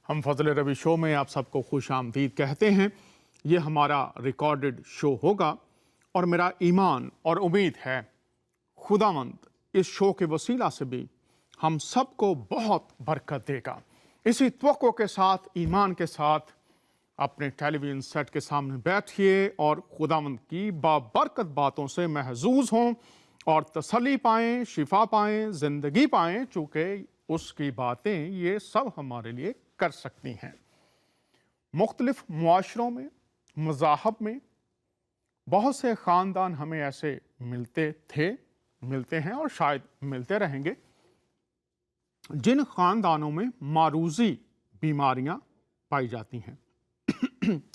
हम फजल रबी शो में आप सबको खुश आमदीद कहते हैं। ये हमारा रिकॉर्डेड शो होगा और मेरा ईमान और उम्मीद है खुदावंद इस शो के वसीला से भी हम सबको बहुत बरकत देगा। इसी तवक्को के साथ, ईमान के साथ अपने टेलीविजन सेट के सामने बैठिए और खुदावंद की बाबरकत बातों से महजूज हों और तसल्ली पाएं, शिफा पाएं, जिंदगी पाएं, चूँकि उसकी बातें ये सब हमारे लिए कर सकती हैं। मुख्तलिफ मुआशरों में, मज़ाहब में बहुत से ख़ानदान हमें ऐसे मिलते थे, मिलते हैं और शायद मिलते रहेंगे, जिन ख़ानदानों में मारूज़ी बीमारियां पाई जाती हैं।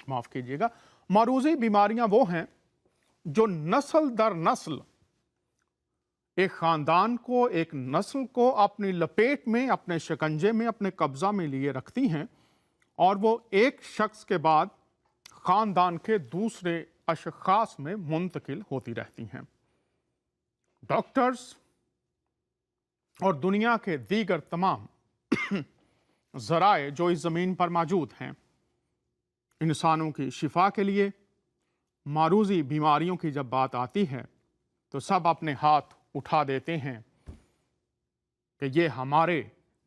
माफ़ कीजिएगा, मारूज़ी बीमारियां वो हैं जो नस्ल दर नस्ल एक ख़ानदान को, एक नस्ल को अपनी लपेट में, अपने शिकंजे में, अपने कब्ज़ा में लिए रखती हैं और वो एक शख्स के बाद ख़ानदान के दूसरे अशख़ास में मुंतकिल होती रहती हैं। डॉक्टर्स और दुनिया के दीगर तमाम ज़राए जो इस ज़मीन पर मौजूद हैं, इंसानों की शिफा के लिए मारूज़ी बीमारियों की जब बात आती है तो सब अपने हाथ उठा देते हैं कि ये हमारे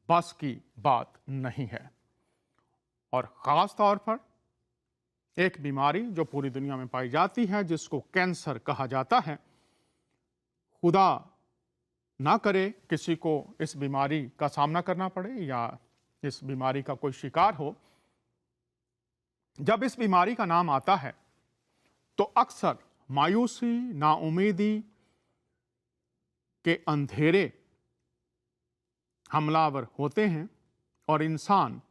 बस की बात नहीं है। और ख़ास तौर पर एक बीमारी जो पूरी दुनिया में पाई जाती है, जिसको कैंसर कहा जाता है। खुदा ना करे किसी को इस बीमारी का सामना करना पड़े या इस बीमारी का कोई शिकार हो। जब इस बीमारी का नाम आता है तो अक्सर मायूसी, नाउमीदी के अंधेरे हमलावर होते हैं और इंसान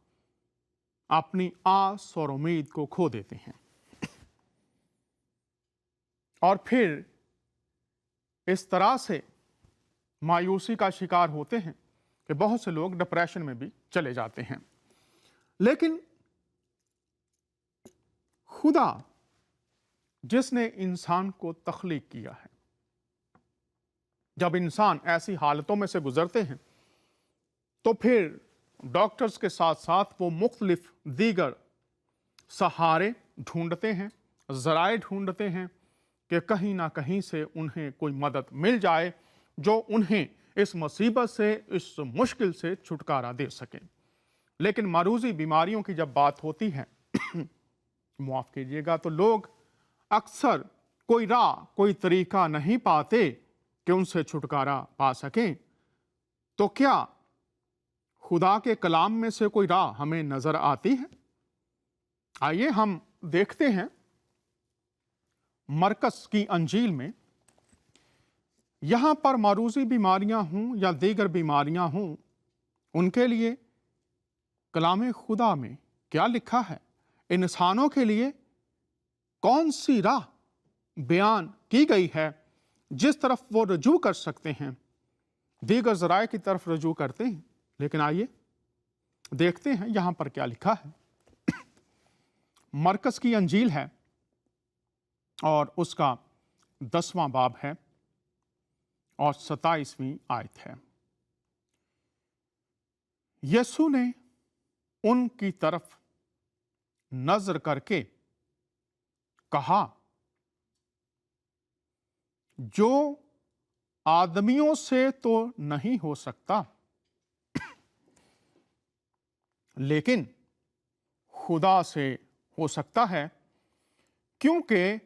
अपनी आस और उम्मीद को खो देते हैं और फिर इस तरह से मायूसी का शिकार होते हैं कि बहुत से लोग डिप्रेशन में भी चले जाते हैं। लेकिन खुदा जिसने इंसान को तख्लीक किया है, जब इंसान ऐसी हालतों में से गुजरते हैं तो फिर डॉक्टर्स के साथ साथ वो मुख्तलिफ दीगर सहारे ढूंढते हैं, ज़राए ढूंढते हैं कि कहीं ना कहीं से उन्हें कोई मदद मिल जाए जो उन्हें इस मुसीबत से, इस मुश्किल से छुटकारा दे सके। लेकिन मारूज़ी बीमारियों की जब बात होती है माफ़ कीजिएगा, तो लोग अक्सर कोई राह, कोई तरीका नहीं पाते कि उनसे छुटकारा पा सकें। तो क्या खुदा के कलाम में से कोई राह हमें नजर आती है? आइए हम देखते हैं मरकस की अंजील में। यहां पर मारूज़ी बीमारियां हों या दीगर बीमारियां हों, उनके लिए कलाम खुदा में क्या लिखा है, इंसानों के लिए कौन सी राह बयान की गई है जिस तरफ वो रजू कर सकते हैं। दीगर ज़राए की तरफ रजू करते हैं, लेकिन आइए देखते हैं यहां पर क्या लिखा है। मरकस की अंजील है और उसका 10वां बाब है और 27वीं आयत है। यीशु ने उनकी तरफ नजर करके कहा, जो आदमियों से तो नहीं हो सकता, लेकिन खुदा से हो सकता है, क्योंकि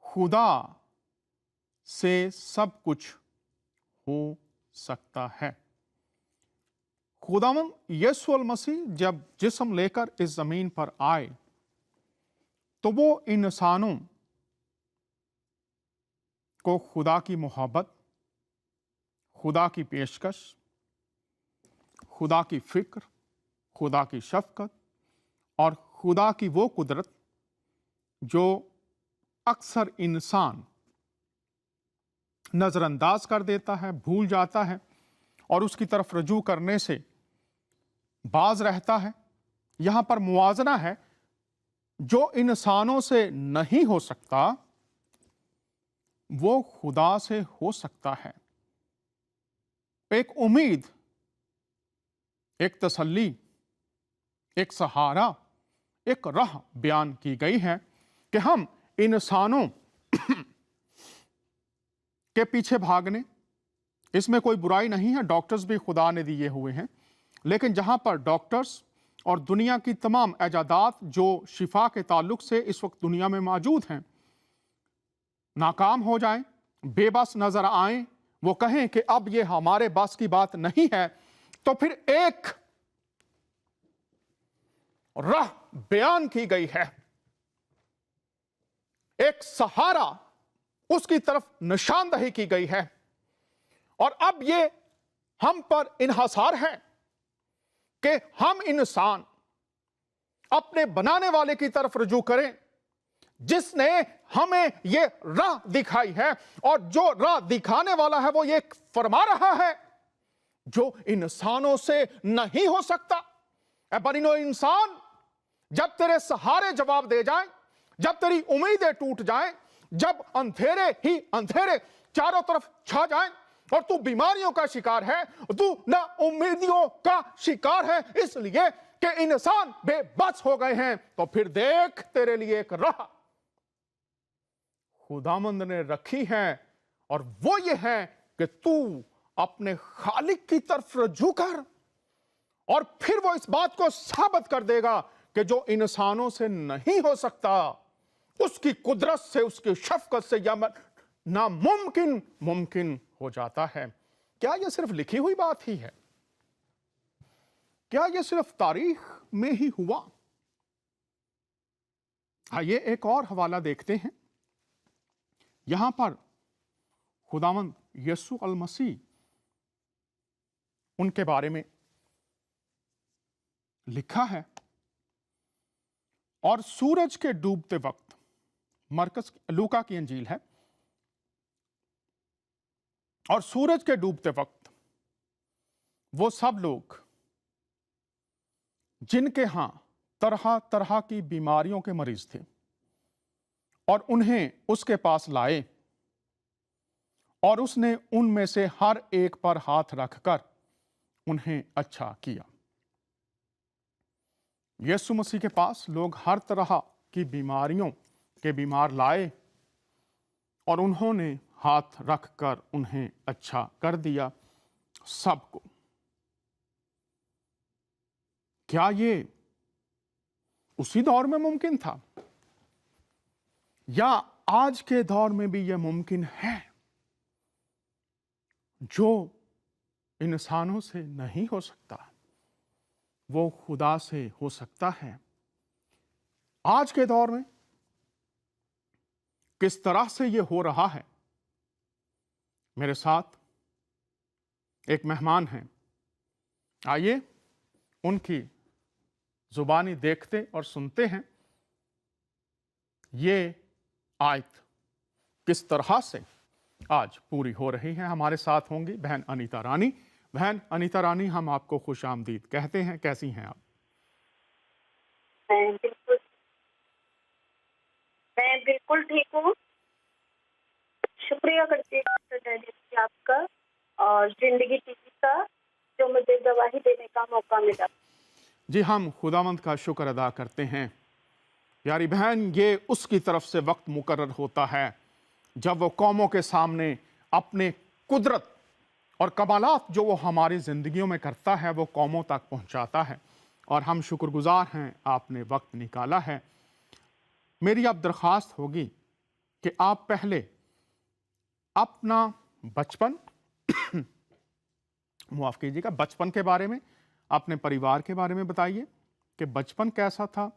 खुदा से सब कुछ हो सकता है। खुदावंद यीशु मसीह जब जिस्म लेकर इस जमीन पर आए तो वो इंसानों को खुदा की मोहब्बत, खुदा की पेशकश, खुदा की फिक्र, खुदा की शफकत और खुदा की वो कुदरत जो अक्सर इंसान नज़रअंदाज कर देता है, भूल जाता है और उसकी तरफ रजू करने से बाज रहता है। यहां पर मुआजना है, जो इंसानों से नहीं हो सकता वो खुदा से हो सकता है। एक उम्मीद, एक तसल्ली, एक सहारा, एक राह बयान की गई है कि हम इंसानों के पीछे भागने, इसमें कोई बुराई नहीं है, डॉक्टर्स भी खुदा ने दिए हुए हैं, लेकिन जहां पर डॉक्टर्स और दुनिया की तमाम इजादात जो शिफा के ताल्लुक से इस वक्त दुनिया में मौजूद हैं, नाकाम हो जाएं, बेबस नजर आएं, वो कहें कि अब ये हमारे बस की बात नहीं है, तो फिर एक राह बयान की गई है, एक सहारा उसकी तरफ निशानदही की गई है। और अब ये हम पर इन्हसार है कि हम इंसान अपने बनाने वाले की तरफ रुजू करें, जिसने हमें ये राह दिखाई है। और जो राह दिखाने वाला है वो ये फरमा रहा है जो इंसानों से नहीं हो सकता। ए बनिनो इंसान, जब तेरे सहारे जवाब दे जाएं, जब तेरी उम्मीदें टूट जाएं, जब अंधेरे ही अंधेरे चारों तरफ छा जाएं और तू बीमारियों का शिकार है, तू ना उम्मीदियों का शिकार है इसलिए कि इंसान बेबस हो गए हैं, तो फिर देख तेरे लिए एक राह खुदामंद ने रखी है। और वो ये है कि तू अपने खालिक की तरफ रुजू कर, और फिर वो इस बात को साबित कर देगा कि जो इंसानों से नहीं हो सकता, उसकी कुदरत से, उसकी शफकत से या नामुमकिन मुमकिन हो जाता है। क्या यह सिर्फ लिखी हुई बात ही है? क्या यह सिर्फ तारीख में ही हुआ? आइए एक और हवाला देखते हैं। यहां पर खुदावंद यीशु अल मसीह, उनके बारे में लिखा है, और सूरज के डूबते वक्त, मरकस लूका की अंजील है, और सूरज के डूबते वक्त वो सब लोग जिनके यहां तरह तरह की बीमारियों के मरीज थे और उन्हें उसके पास लाए, और उसने उनमें से हर एक पर हाथ रखकर उन्हें अच्छा किया। यीशु मसीह के पास लोग हर तरह की बीमारियों के बीमार लाए और उन्होंने हाथ रखकर उन्हें अच्छा कर दिया सबको। क्या ये उसी दौर में मुमकिन था, या आज के दौर में भी यह मुमकिन है? जो इंसानों से नहीं हो सकता वो खुदा से हो सकता है। आज के दौर में किस तरह से यह हो रहा है? मेरे साथ एक मेहमान हैं, आइए उनकी जुबानी देखते और सुनते हैं ये आयत किस तरह से आज पूरी हो रही है। हमारे साथ होंगी बहन अनीता रानी। बहन अनीता रानी, हम आपको खुश आमदीद कहते हैं। कैसी हैं आप? मैं बिल्कुल ठीक हूँ। शुक्रिया करती हूँ आपका और जिंदगी टीवी का, जो मुझे गवाही देने का मौका मिला। जी, हम खुदावंद का शुक्र अदा करते हैं। प्यारी बहन, ये उसकी तरफ से वक्त मुकर्रर होता है जब वो कौमों के सामने अपने कुदरत और कमालात जो वो हमारी ज़िंदगियों में करता है वो कौमों तक पहुंचाता है, और हम शुक्रगुजार हैं आपने वक्त निकाला है। मेरी अब दरख्वास्त होगी कि आप पहले अपना बचपन माफ़ कीजिएगा, बचपन के बारे में, अपने परिवार के बारे में बताइए कि बचपन कैसा था,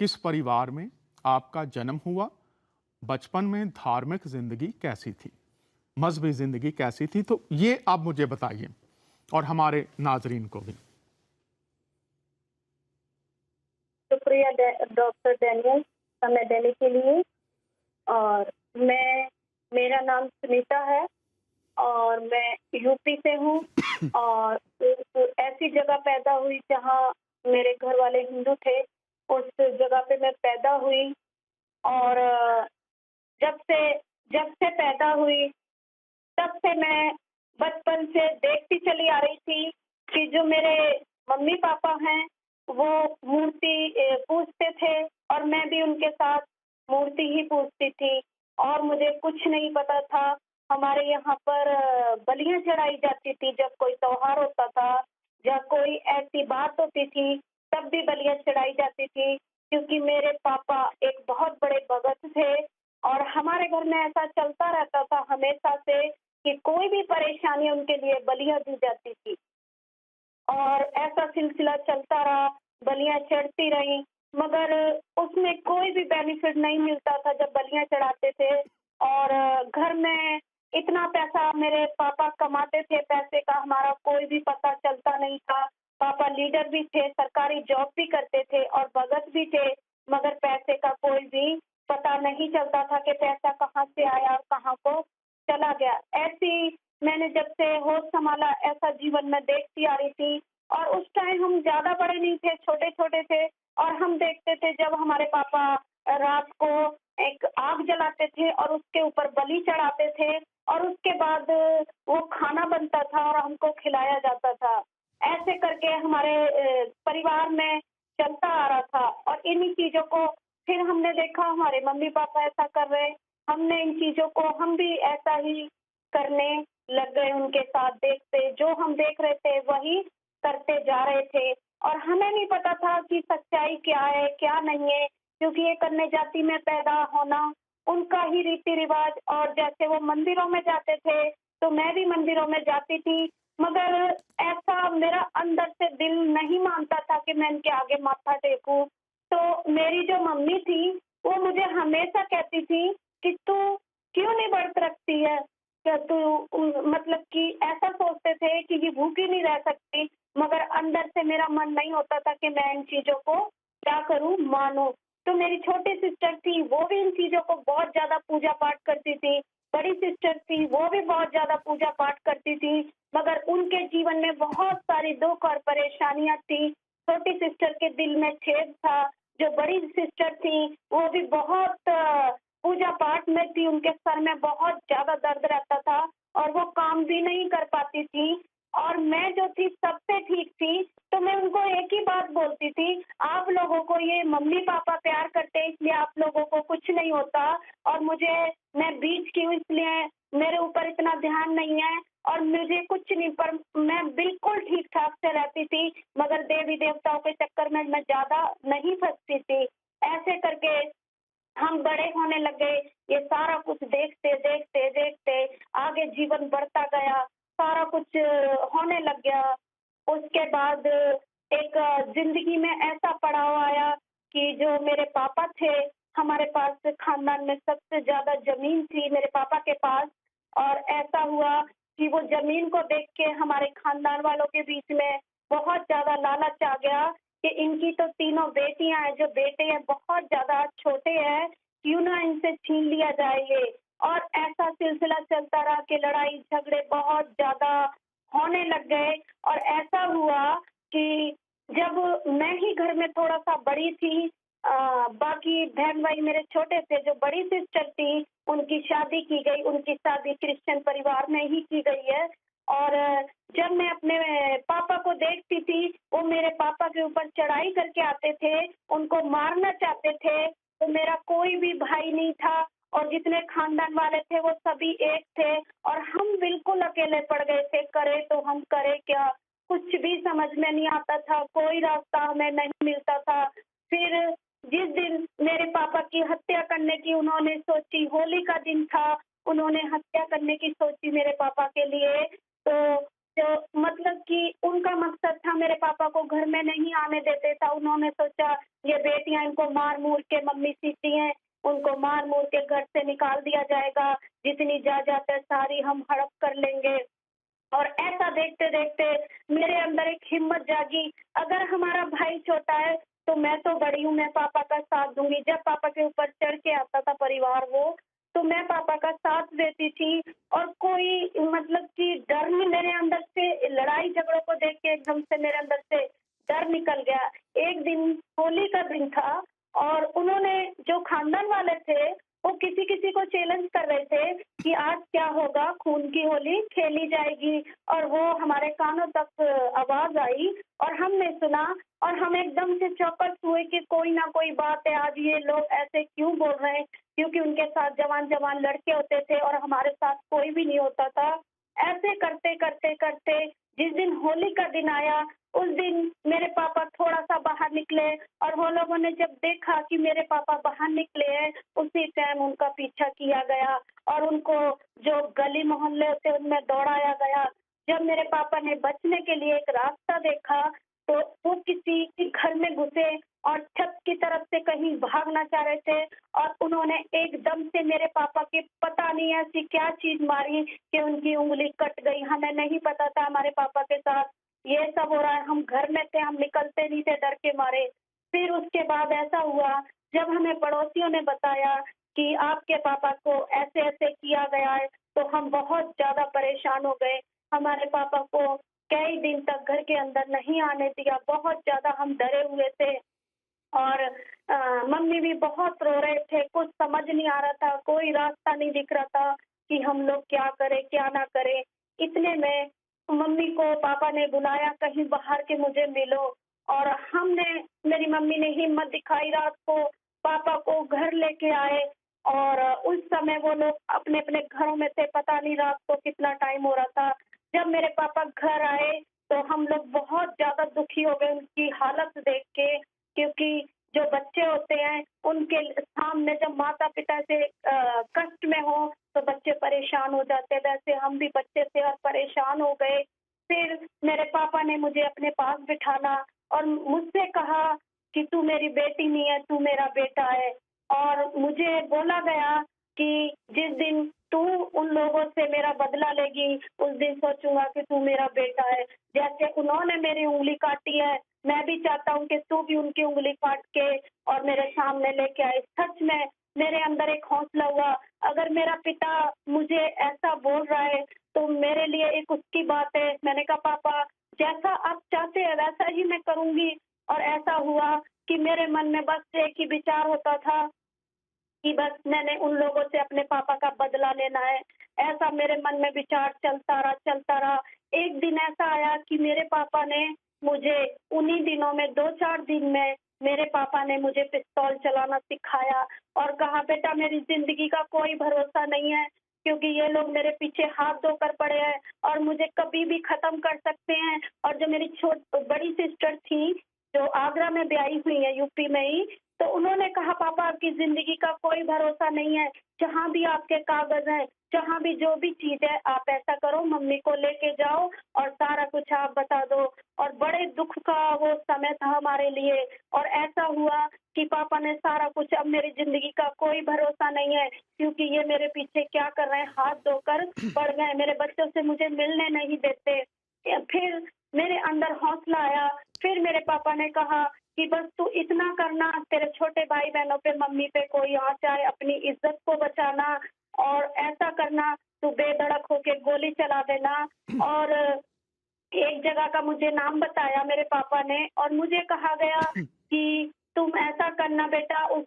किस परिवार में आपका जन्म हुआ, बचपन में धार्मिक जिंदगी कैसी थी, मजहबी जिंदगी कैसी थी। तो ये आप मुझे बताइए और हमारे नाजरीन को भी। शुक्रिया डॉक्टर डैनियल समय देने के लिए। और मेरा नाम सुनीता है और मैं यूपी से हूँ और ऐसी जगह पैदा हुई जहाँ मेरे घर वाले हिंदू थे। उस जगह पे मैं पैदा हुई और जब से पैदा हुई तब से मैं बचपन से देखती चली आ रही थी कि जो मेरे मम्मी पापा हैं वो मूर्ति पूजते थे और मैं भी उनके साथ मूर्ति ही पूजती थी और मुझे कुछ नहीं पता था। हमारे यहाँ पर बलियाँ चढ़ाई जाती थी जब कोई त्योहार होता था या कोई ऐसी बात होती थी, तब भी बलियाँ चढ़ाई जाती थी, क्योंकि मेरे पापा एक बहुत बड़े भगत थे और हमारे घर में ऐसा चलता रहता था हमेशा से कि कोई भी परेशानी उनके लिए बलियाँ दी जाती थी। और ऐसा सिलसिला चलता रहा, बलियाँ चढ़ती रहीं, मगर उसमें कोई भी बेनिफिट नहीं मिलता था जब बलियाँ चढ़ाते थे। और घर में इतना पैसा मेरे पापा कमाते थे, पैसे का हमारा कोई भी पता चलता नहीं था। पापा लीडर भी थे, सरकारी जॉब भी करते थे और भगत भी थे, मगर पैसे का कोई भी पता नहीं चलता था कि पैसा कहाँ से आया और कहाँ को चला गया। ऐसी मैंने जब से होश संभाला ऐसा जीवन में देखती आ रही थी और उस टाइम हम ज़्यादा बड़े नहीं थे, छोटे-छोटे थे और हम देखते थे जब हमारे पापा रात को एक आग जलाते थे और उसके ऊपर बलि चढ़ाते थे और उसके बाद वो खाना बनता था और हमको खिलाया जाता था। ऐसे करके हमारे परिवार में चलता आ रहा था और इन्हीं चीज़ों को फिर हमने देखा हमारे मम्मी-पापा ऐसा कर रहे, हमने इन चीज़ों को हम भी ऐसा ही करने लग गए उनके साथ देखते, जो हम देख रहे थे वही करते जा रहे थे और हमें नहीं पता था कि सच्चाई क्या है, क्या नहीं है, क्योंकि एक अन्य जाति में पैदा होना उनका ही रीति-रिवाज और जैसे वो मंदिरों में जाते थे, तो मैं भी मंदिरों में जाती थी, मगर ऐसा मेरा अंदर से दिल नहीं मानता था कि मैं इनके आगे माथा टेकूँ। तो मेरी जो मम्मी थी, वो मुझे हमेशा कहती थी कि तू क्यों नहीं व्रत रखती है? क्या तू मतलब कि ऐसा सोचते थे कि ये भूखी नहीं रह सकती, मगर अंदर से मेरा मन नहीं होता था कि मैं इन चीज़ों को क्या करूँ, मानूँ। तो मेरी छोटी सिस्टर थी, वो भी इन चीज़ों को बहुत ज़्यादा पूजा-पाठ करती थी। बड़ी सिस्टर थी, वो भी बहुत ज़्यादा पूजा-पाठ करती थी, मगर उनके जीवन में बहुत सारी दुःख और परेशानियाँ थी। छोटी सिस्टर के दिल में छेद था, जो बड़ी सिस्टर थी, वो भी बहुत पूजा-पाठ में थी, उनके सर में बहुत ज़्यादा दर्द रहता था और वो काम भी नहीं कर पाती थी और मैं जो थी सबसे ठीक थी, तो मैं उनको एक ही बात बोलती थी, आप लोगों को ये मम्मी-पापा प्यार करते हैं इसलिए आप लोगों को कुछ नहीं होता और मैं बीच की हूँ इसलिए मेरे ऊपर इतना ध्यान नहीं है और मुझे कुछ नहीं, पर मैं बिल्कुल ठीक-ठाक से रहती थी, मगर देवी-देवताओं के चक्कर में मैं ज़्यादा नहीं फँसती थी। ऐसे करके हम बड़े होने लग गए, ये सारा कुछ देखते आगे जीवन बढ़ता गया, सारा कुछ होने लग गया। उसके बाद एक ज़िंदगी में ऐसा पड़ाव आया कि जो मेरे पापा थे, हमारे पास खानदान में सबसे ज़्यादा ज़मीन थी मेरे पापा के पास और ऐसा हुआ कि वो ज़मीन को देख के हमारे खानदान वालों के बीच में बहुत ज़्यादा लालच आ गया कि इनकी तो तीनों बेटियाँ हैं, जो बेटे हैं बहुत ज़्यादा छोटे हैं, क्यों ना इनसे छीन लिया जाए ये। और ऐसा सिलसिला चलता रहा कि लड़ाई-झगड़े बहुत ज़्यादा होने लग गए और ऐसा हुआ कि जब मैं ही घर में थोड़ा-सा बड़ी थी, बाकी बहन-भाई मेरे छोटे थे, जो बड़ी सिस्टर थी, उनकी शादी की गई, उनकी शादी क्रिश्चियन परिवार में ही की गई है और जब मैं अपने पापा को देखती थी, वो मेरे पापा के ऊपर चढ़ाई करके आते थे, उनको मारना चाहते थे, तो मेरा कोई भी भाई नहीं था और जितने खानदान वाले थे वो सभी एक थे और हम बिल्कुल अकेले पड़ गए थे, करें तो हम करें क्या? कुछ भी समझ में नहीं आता था, कोई रास्ता हमें नहीं मिलता था। फिर जिस दिन मेरे पापा की हत्या करने की उन्होंने सोची, होली का दिन था, उन्होंने हत्या करने की सोची मेरे पापा के लिए, तो जो मतलब कि उनका मकसद था मेरे पापा को घर में नहीं आने देते था। उन्होंने सोचा ये बेटियाँ इनको मार-मूर के मम्मी सीती हैं, उनको मार-मूर के घर से निकाल दिया जाएगा, जितनी जायदाद है सारी हम हड़प कर लेंगे। और ऐसा देखते-देखते मेरे अंदर एक हिम्मत जागी, अगर हमारा भाई छोटा है, तो मैं तो बड़ी हूँ, मैं पापा का साथ दूँगी। जब पापा के ऊपर चढ़ के आता था परिवार वो, तो मैं पापा का साथ देती थी और कोई मतलब कि डर नहीं मेरे अंदर से, लड़ाई-झगड़ों को देख के एकदम से मेरे अंदर से डर निकल गया। एक दिन होली का दिन था और उन्होंने जो खानदान वाले थे, वो किसी-किसी को चैलेंज कर रहे थे कि आज क्या होगा, खून की होली खेली जाएगी और वो हमारे कानों तक आवाज़ आई और हमने सुना और हम एकदम से चौकस हुए कि कोई ना कोई बात है, आज ये लोग ऐसे क्यों बोल रहे हैं, क्योंकि उनके साथ जवान जवान लड़के होते थे और हमारे साथ कोई भी नहीं होता था। ऐसे करते करते करते जिस दिन होली का दिन आया, उस दिन मेरे पापा थोड़ा सा बाहर निकले और वो लोगों ने जब देखा कि मेरे पापा बाहर निकले हैं, उसी टाइम उनका पीछा किया गया और उनको जो गली मोहल्ले होते हैं उनमें दौड़ाया गया। जब मेरे पापा ने बचने के लिए एक रास्ता देखा, तो वो किसी के घर में घुसे और छत की तरफ से कहीं भागना चाह रहे थे और उन्होंने एकदम से मेरे पापा के पता नहीं ऐसी क्या चीज मारी कि उनकी उंगली कट गई। हमें नहीं पता था हमारे पापा के साथ ये सब हो रहा है, हम घर में थे, हम निकलते नहीं थे डर के मारे। फिर उसके बाद ऐसा हुआ, जब हमें पड़ोसियों ने बताया कि आपके पापा को ऐसे ऐसे किया गया है, तो हम बहुत ज्यादा परेशान हो गए। हमारे पापा को कई दिन तक घर के अंदर नहीं आने दिया, बहुत ज्यादा हम डरे हुए थे। और मम्मी भी बहुत रो रहे थे, कुछ समझ नहीं आ रहा था, कोई रास्ता नहीं दिख रहा था कि हम लोग क्या करें क्या ना करें। इतने में मम्मी को पापा ने बुलाया कहीं बाहर के मुझे मिलो, और हमने मेरी मम्मी ने हिम्मत दिखाई, रात को पापा को घर लेके आए। और उस समय वो लोग अपने अपने घरों में थे, पता नहीं रात को कितना टाइम हो रहा था। जब मेरे पापा घर आए तो हम लोग बहुत ज्यादा दुखी हो गए उनकी हालत देख के, क्योंकि जो बच्चे होते हैं उनके सामने जब माता पिता से कष्ट में हो तो बच्चे परेशान हो जाते हैं, वैसे हम भी बच्चे थे और परेशान हो गए। फिर मेरे पापा ने मुझे अपने पास बिठाला और मुझसे कहा कि तू मेरी बेटी नहीं है, तू मेरा बेटा है। और मुझे बोला गया कि जिस दिन तू उन लोगों से मेरा बदला लेगी, उस दिन सोचूंगा कि तू मेरा बेटा है। जैसे उन्होंने मेरी उंगली काटी है, मैं भी चाहता हूँ कि तू भी उनकी उंगली काट के और मेरे सामने लेके आए। सच में मेरे अंदर एक हौसला हुआ, अगर मेरा पिता मुझे ऐसा बोल रहा है तो मेरे लिए एक उसकी बात है। मैंने कहा पापा, जैसा आप चाहते हैं वैसा ही मैं करूंगी। और ऐसा हुआ कि मेरे मन में बस एक ही विचार होता था कि बस मैंने उन लोगों से अपने पापा का बदला लेना है। ऐसा मेरे मन में विचार चलता रहा चलता रहा। एक दिन ऐसा आया कि मेरे पापा ने मुझे उन्हीं दिनों में 2-4 दिन में मेरे पापा ने मुझे पिस्तौल चलाना सिखाया और कहा बेटा मेरी जिंदगी का कोई भरोसा नहीं है, क्योंकि ये लोग मेरे पीछे हाथ धोकर पड़े हैं और मुझे कभी भी खत्म कर सकते हैं। और जो मेरी बड़ी सिस्टर थी जो आगरा में ब्याही हुई है यूपी में ही, तो उन्होंने कहा पापा आपकी जिंदगी का कोई भरोसा नहीं है, जहाँ भी आपके कागज हैं, जहाँ भी जो भी चीज है आप ऐसा करो मम्मी को लेके जाओ और सारा कुछ आप बता दो। और बड़े दुख का वो समय था हमारे लिए। और ऐसा हुआ कि पापा ने सारा कुछ, अब मेरी जिंदगी का कोई भरोसा नहीं है, क्योंकि ये मेरे पीछे क्या कर रहे हैं, हाथ धोकर पड़ गए, मेरे बच्चों से मुझे मिलने नहीं देते। फिर मेरे अंदर हौसला आया। फिर मेरे पापा ने कहा कि बस तू इतना करना, तेरे छोटे भाई बहनों पे मम्मी पे कोई आ जाए, अपनी इज्जत को बचाना और ऐसा करना, तू बेधड़क होके गोली चला देना। और एक जगह का मुझे नाम बताया मेरे पापा ने और मुझे कहा गया कि तुम ऐसा करना बेटा, उस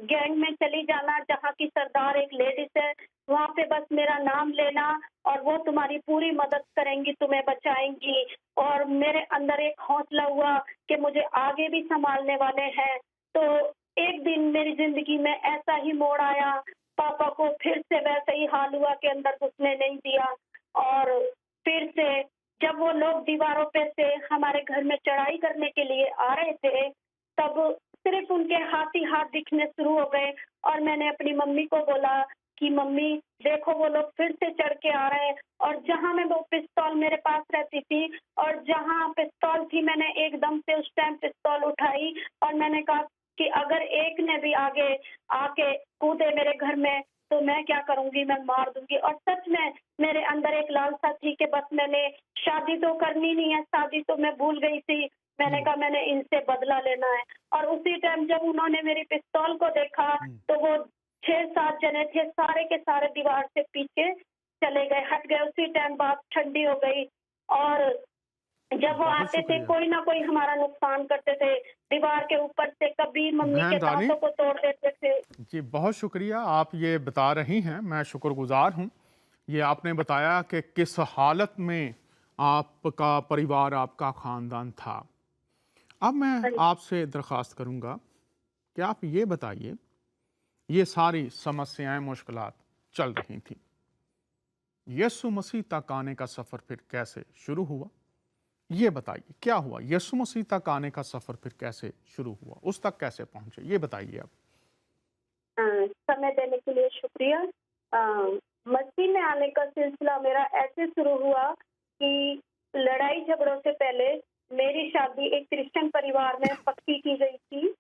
गैंग में चली जाना जहाँ की सरदार एक लेडीज है, वहाँ पे बस मेरा नाम लेना और वो तुम्हारी पूरी मदद करेंगी, तुम्हें बचाएंगी। और मेरे अंदर एक हौसला हुआ कि मुझे आगे भी संभालने वाले हैं। तो एक दिन मेरी जिंदगी में ऐसा ही मोड़ आया, पापा को फिर से वैसे ही हाल हुआ कि अंदर घुसने नहीं दिया। और फिर से जब वो लोग दीवारों पे से हमारे घर में चढ़ाई करने के लिए आ रहे थे, तब सिर्फ उनके हाथ ही हाथ दिखने शुरू हो गए। और मैंने अपनी मम्मी को बोला कि मम्मी देखो वो लोग फिर से चढ़ के आ रहे हैं। और जहां मैं वो पिस्तौल मेरे पास रहती थी और जहां पिस्तौल थी, मैंने एकदम से उस टाइम पिस्तौल उठाई और मैंने कहा कि अगर एक ने भी आगे आके कूदे मेरे घर में तो मैं क्या करूंगी, मैं मार दूंगी। और सच में मेरे अंदर एक लालसा थी कि बस मैंने शादी तो करनी नहीं है, शादी तो मैं भूल गई थी। मैंने कहा मैंने इनसे बदला लेना है। और उसी टाइम जब उन्होंने मेरी पिस्तौल को देखा तो वो 6-7 जने थे, सारे के सारे दीवार से पीछे चले गए, हट गए। उसी टाइम बात ठंडी हो गई। और जब वो बहुत आते थे शुक्रिया कोई ना कोई हमारा नुकसान करते थे, दीवार के ऊपर से कभी मम्मी के बहन रानी। दांतों को तोड़ देते थे। जी बहुत शुक्रिया, आप ये बता रही हैं, मैं शुक्रगुजार हूँ। ये आपने बताया कि किस हालत में आपका परिवार, आपका ख़ानदान था। अब मैं हाँ जी। आपसे दरख्वास्त करूंगा कि आप ये बताइए, ये सारी समस्याएं, मुश्किलात चल रही थी, यीशु मसीह तक आने का सफर फिर कैसे शुरू हुआ? ये बताइए क्या हुआ? यीशु मसीह तक आने का सफर फिर कैसे शुरू हुआ? उस तक कैसे पहुंचे? ये बताइए आप। समय देने के लिए शुक्रिया। मसीह में आने का सिलसिला मेरा ऐसे शुरू हुआ कि लड़ाई झगड़ों से पहले मेरी शादी एक क्रिश्चियन परिवार में पक्की की गई थी।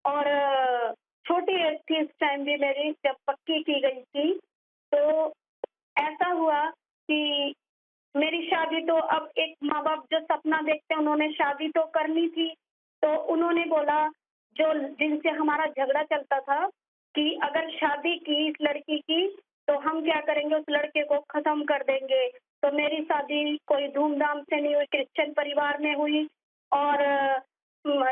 और छोटी एज थी उस टाइम भी मेरी, जब पक्की की गई थी। तो ऐसा हुआ कि मेरी शादी तो, अब एक माँ-बाप जो सपना देखते हैं, उन्होंने शादी तो करनी थी। तो उन्होंने बोला, जो जिनसे हमारा झगड़ा चलता था, कि अगर शादी की इस लड़की की, तो हम क्या करेंगे, उस लड़के को खत्म कर देंगे। तो मेरी शादी कोई धूमधाम से नहीं हुई, क्रिश्चियन परिवार में हुई। और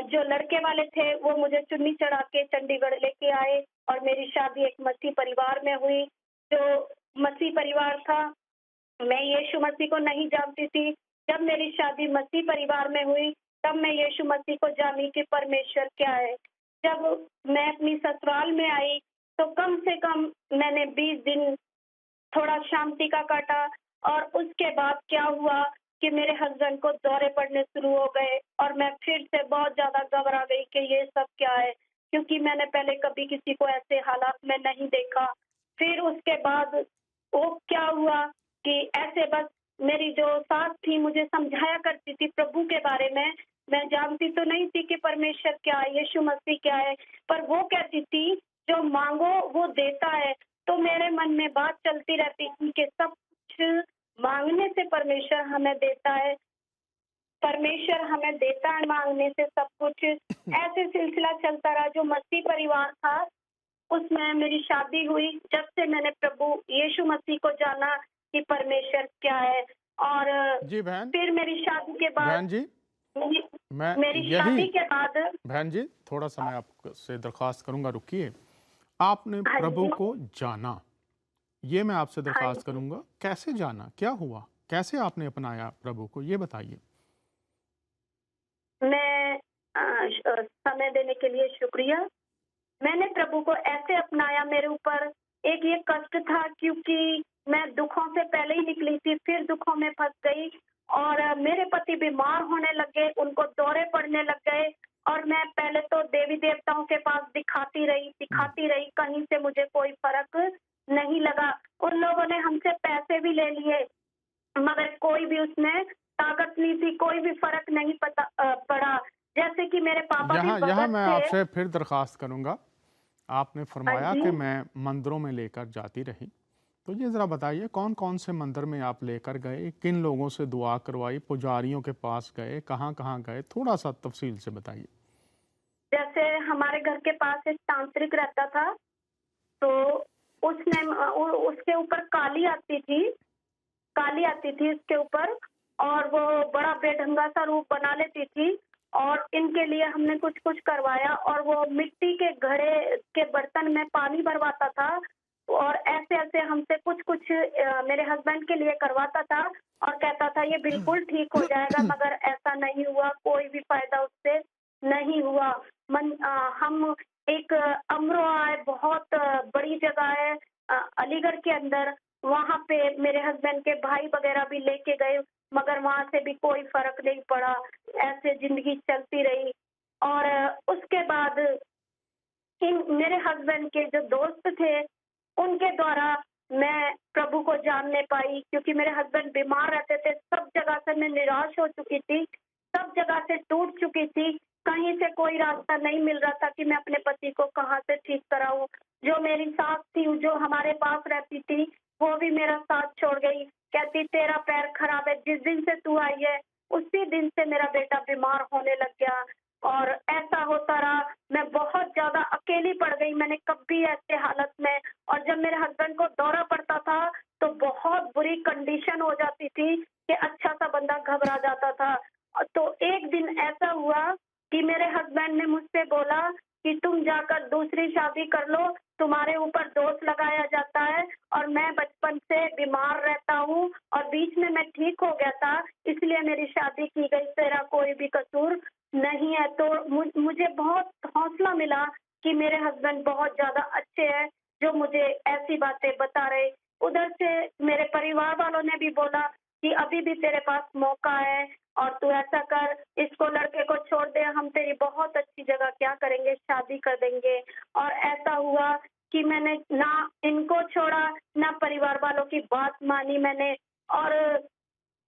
जो लड़के वाले थे वो मुझे चुन्नी चढ़ा के चंडीगढ़ लेके आए और मेरी शादी एक मसीह परिवार में हुई। जो मसीह परिवार था, मैं यीशु मसीह को नहीं जानती थी। जब मेरी शादी मसीह परिवार में हुई, तब मैं यीशु मसीह को जानी कि परमेश्वर क्या है। जब मैं अपनी ससुराल में आई, तो कम से कम मैंने 20 दिन थोड़ा शांति का काटा। और उसके बाद क्या हुआ कि मेरे हस्बैंड को दौरे पड़ने शुरू हो गए और मैं फिर से बहुत ज़्यादा घबरा गई कि ये सब क्या है, क्योंकि मैंने पहले कभी किसी को ऐसे हालात में नहीं देखा। फिर उसके बाद वो क्या हुआ कि ऐसे बस, मेरी जो सास थी मुझे समझाया करती थी प्रभु के बारे में। मैं जानती तो नहीं थी कि परमेश्वर क्या है, यीशु मसीह क्या है, पर वो कहती थी जो मांगो वो देता है। तो मेरे मन में बात चलती रहती थी कि सब कुछ मांगने से परमेश्वर हमें देता है, परमेश्वर हमें देता है मांगने से सब कुछ। ऐसे सिलसिला चलता रहा। जो मसीह परिवार था, उसमें मेरी शादी हुई जब से मैंने प्रभु यीशु मसीह को जाना कि परमेश्वर क्या है। और जी बहन। फिर मेरी शादी के बाद बहन जी, मेरी मैं मेरी यही शादी के बाद बहन जी, थोड़ा सा मैं आपसे दरख्वास्त करूंगा, रुकिए। आपने हाँ प्रभु जी, को जाना, ये मैं आपसे हाँ दरख्वास्त जी, करूंगा। कैसे जाना, क्या हुआ, कैसे आपने अपनाया प्रभु को, ये बताइए। मैं समय देने के लिए शुक्रिया। मैंने प्रभु को ऐसे अपनाया, मेरे ऊपर एक ये कष्ट था क्योंकि मैं दुखों से पहले ही निकली थी, फिर दुखों में फंस गई। और मेरे पति बीमार होने लगे, उनको दौरे पड़ने लग गए। और मैं पहले तो देवी देवताओं के पास दिखाती रही, कहीं से मुझे कोई फर्क नहीं लगा। उन लोगों ने हमसे पैसे भी ले लिए, मगर कोई भी उसमें ताकत नहीं थी, कोई भी फर्क नहीं पड़ा। जैसे कि मेरे पापा भी यहाँ यहाँ भगत मैं थे। आपसे फिर दरख्वास्त करूंगा। आपने हाँ फरमाया जी। कि मैं मंदिरों में लेकर जाती रही, तो ये ज़रा बताइए कौन कौन से मंदिर में आप लेकर गए, किन लोगों से दुआ करवाई, पुजारियों के पास गए, कहाँ कहाँ गए, थोड़ा सा तफसील से बताइए। जैसे हमारे घर के पास एक तांत्रिक रहता था, तो उसने उसके ऊपर काली आती थी उसके ऊपर। और वो बड़ा बेढंगा सा रूप बना लेती थी। और इनके लिए हमने कुछ कुछ करवाया, और वो मिट्टी के घड़े के बर्तन में पानी भरवाता था। और ऐसे ऐसे हमसे कुछ कुछ मेरे हस्बैंड के लिए करवाता था और कहता था ये बिल्कुल ठीक हो जाएगा, मगर ऐसा नहीं हुआ, कोई भी फायदा उससे नहीं हुआ। हम एक अमरोहा है, बहुत बड़ी जगह है अलीगढ़ के अंदर, वहाँ पे मेरे हस्बैंड के भाई वगैरह भी लेके गए, मगर वहाँ से भी कोई फर्क नहीं पड़ा। ऐसे जिंदगी चलती रही। और उसके बाद इन मेरे हस्बैंड के जो दोस्त थे, उनके द्वारा मैं प्रभु को जानने पाई, क्योंकि मेरे हस्बैंड बीमार रहते थे। सब जगह से मैं निराश हो चुकी थी, सब जगह से टूट चुकी थी। कहीं से कोई रास्ता नहीं मिल रहा था कि मैं अपने पति को कहाँ से ठीक कराऊं। जो मेरी सास थी, जो हमारे पास रहती थी, वो भी मेरा साथ छोड़ गई। कहती तेरा पैर खराब है, जिस दिन से तू आई है उसी दिन से मेरा बेटा बीमार होने लग गया। और ऐसा होता रहा, मैं बहुत ज्यादा अकेली पड़ गई। मैंने कभी ऐसे हालत में, और जब मेरे हस्बैंड को दौरा पड़ता था तो बहुत बुरी कंडीशन हो जाती थी कि अच्छा सा बंदा घबरा जाता था। तो एक दिन ऐसा हुआ कि मेरे हस्बैंड ने मुझसे बोला कि तुम जाकर दूसरी शादी कर लो, तुम्हारे ऊपर दोष लगाया जाता है। और मैं बचपन से बीमार रहता हूँ और बीच में मैं ठीक हो गया था, इसलिए मेरी शादी की गई, तेरा कोई भी कसूर नहीं है, तो मुझे बहुत हौसला मिला कि मेरे हस्बैंड बहुत ज़्यादा अच्छे हैं, जो मुझे ऐसी बातें बता रहे। उधर से मेरे परिवार वालों ने भी बोला कि अभी भी तेरे पास मौका है और तू ऐसा कर, इसको लड़के को छोड़ दे, हम तेरी बहुत अच्छी जगह क्या करेंगे, शादी कर देंगे। और ऐसा हुआ कि मैंने ना इनको छोड़ा, ना परिवार वालों की बात मानी मैंने। और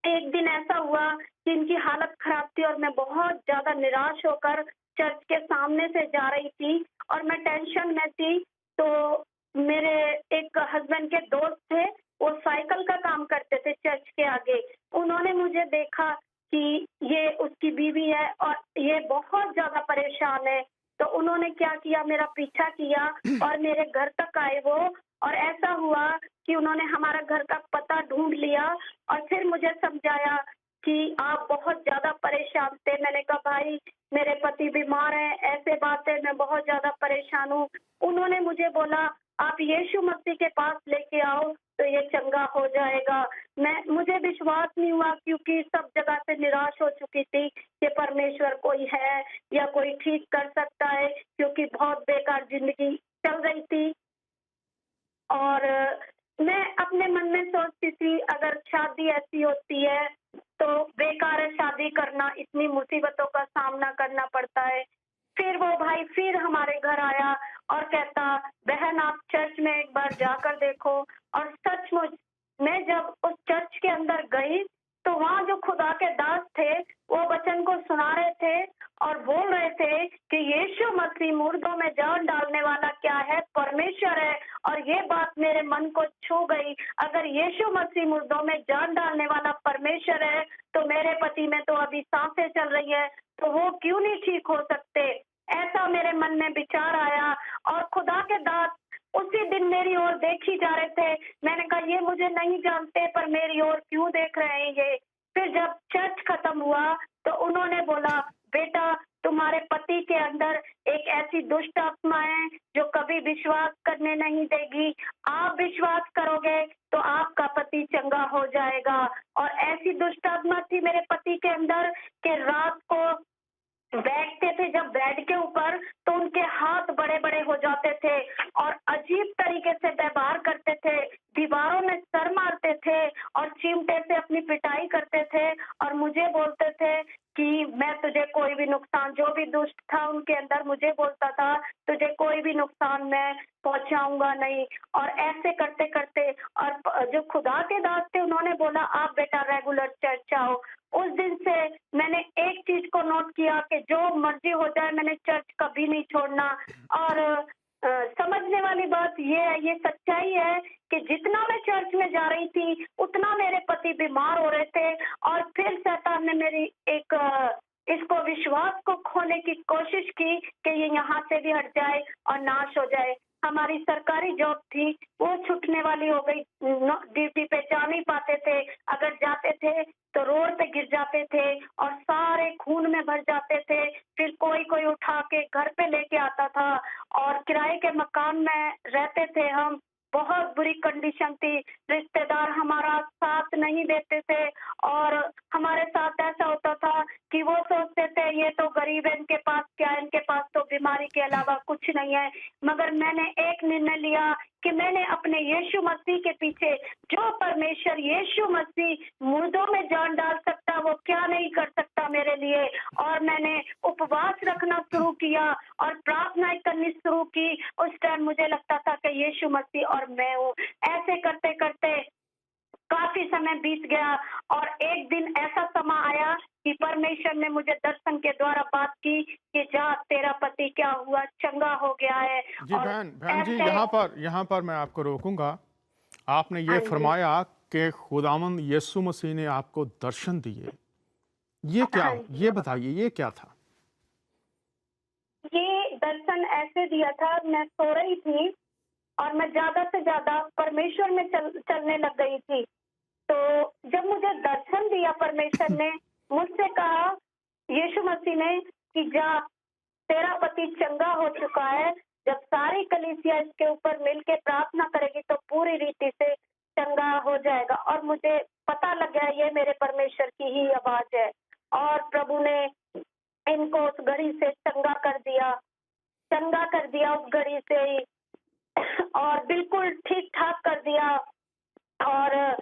एक दिन ऐसा हुआ कि इनकी हालत खराब थी और मैं बहुत ज़्यादा निराश होकर चर्च के सामने से जा रही थी और मैं टेंशन में थी। तो मेरे एक हस्बैंड के दोस्त थे, वो साइकिल का काम करते थे चर्च के आगे। उन्होंने मुझे देखा कि ये उसकी बीवी है और ये बहुत ज़्यादा परेशान है, तो उन्होंने क्या किया, मेरा पीछा किया और मेरे घर तक आए वो। और ऐसा हुआ कि उन्होंने हमारा घर का पता ढूँढ लिया और फिर मुझे समझाया कि आप बहुत ज़्यादा परेशान थे। मैंने कहा भाई, मेरे पति बीमार हैं, ऐसे बात है, मैं बहुत ज़्यादा परेशान हूँ। उन्होंने मुझे बोला आप यीशु मसीह के पास लेके आओ तो ये चंगा हो जाएगा। मुझे विश्वास नहीं हुआ क्योंकि सब जगह से निराश हो चुकी थी कि परमेश्वर कोई है या कोई ठीक कर सकता है, क्योंकि बहुत बेकार ज़िंदगी चल रही थी। और मैं अपने मन में सोचती थी अगर शादी ऐसी होती है तो बेकार है शादी करना, इतनी मुसीबतों का सामना करना पड़ता है। फिर वो भाई फिर हमारे घर आया और कहता, बहन आप चर्च में एक बार जाकर देखो। और सचमुच मैं जब उस चर्च के अंदर गई तो वहाँ जो खुदा के दास थे वो वचन को सुना रहे थे और बोल रहे थे कि यीशु मसीह मुर्दों में जान डालने वाला क्या है, परमेश्वर है। और ये बात मेरे मन को छू गई, अगर यीशु मसीह मुर्दों में जान डालने वाला परमेश्वर है तो मेरे पति में तो अभी सांसें चल रही है, तो वो क्यों नहीं ठीक हो सकते। ऐसा मेरे मन में विचार आया और खुदा के दास उसी दिन मेरी ओर देख ही जा रहे थे। मैंने कहा ये मुझे नहीं जानते पर मेरी ओर क्यों देख रहे हैं ये। फिर जब चर्च खत्म हुआ तो उन्होंने बोला, बेटा तुम्हारे पति के अंदर एक ऐसी दुष्ट आत्मा है जो कभी विश्वास करने नहीं देगी, आप विश्वास करोगे तो आपका पति चंगा हो जाएगा। और ऐसी दुष्ट आत्मा थी मेरे पति के अंदर कि रात को बैठते थे जब बेड के ऊपर तो उनके हाथ बड़े बड़े हो जाते थे और अजीब तरीके से व्यवहार करते थे, दीवारों में सर मारते थे और चिमटे से अपनी पिटाई करते थे और मुझे बोलते थे कि मैं तुझे कोई भी नुकसान, जो भी दुष्ट था उनके अंदर मुझे बोलता था तुझे कोई भी नुकसान मैं पहुंचाऊंगा नहीं। और ऐसे करते करते और जो खुदा के दास थे उन्होंने बोला आप बेटा रेगुलर चर्च आओ। उस दिन से मैंने एक चीज को नोट किया कि जो मर्जी हो जाए मैंने चर्च कभी नहीं छोड़ना। और समझने वाली बात ये है, ये सच्चाई है कि जितना मैं चर्च में जा रही थी उतना मेरे पति बीमार हो रहे थे और फिर शैतान ने मेरी एक इसको विश्वास को खोने की कोशिश की कि ये यहाँ से भी हट जाए और नाश हो जाए। हमारी सरकारी जॉब थी वो छूटने वाली हो गई, ड्यूटी पे जा नहीं पाते थे, अगर जाते थे तो रोड पे गिर जाते थे और सारे खून में भर जाते थे। फिर कोई कोई उठा के घर पे लेके आता था और किराए के मकान में रहते थे हम। बहुत बुरी कंडीशन थी, रिश्तेदार हमारा साथ नहीं देते थे और हमारे साथ ऐसा होता था कि वो सोचते थे ये तो गरीब है, इनके पास क्या है, इनके पास तो बीमारी के अलावा कुछ नहीं है। मगर मैंने एक निर्णय लिया कि मैंने अपने यीशु मसीह के पीछे, जो परमेश्वर यीशु मसीह मुर्दों में जान डाल सकता वो क्या नहीं कर सकता मेरे लिए। और मैंने उपवास रखना शुरू किया और प्रार्थनाएं करनी शुरू की। उस टाइम मुझे लगता था कि यीशु मसीह और मैं हूँ। ऐसे करते करते काफी समय बीत गया और एक दिन ऐसा समय आया कि परमेश्वर ने मुझे दर्शन के द्वारा बात की कि जा तेरा पति क्या हुआ, चंगा हो गया है। जी और बहन बहन जी, ऐसे यहाँ पर मैं आपको रोकूंगा। आपने ये हाँ जी, फरमाया कि खुदावंद यीशु मसीह ने आपको दर्शन दिए, ये क्या, हाँ जी। ये बताइए ये क्या था। ये दर्शन ऐसे दिया था, मैं सो रही थी और मैं ज्यादा से ज्यादा परमेश्वर में चलने लग गई थी। तो जब मुझे दर्शन दिया परमेश्वर ने, मुझसे कहा यीशु मसीह ने कि जा तेरा पति चंगा हो चुका है। जब सारी कलीसिया इसके ऊपर मिलके प्रार्थना करेगी तो पूरी रीति से चंगा हो जाएगा। और मुझे पता लग गया ये मेरे परमेश्वर की ही आवाज है। और प्रभु ने इनको उस घड़ी से चंगा कर दिया उस घड़ी से ही, और बिल्कुल ठीक ठाक कर दिया। और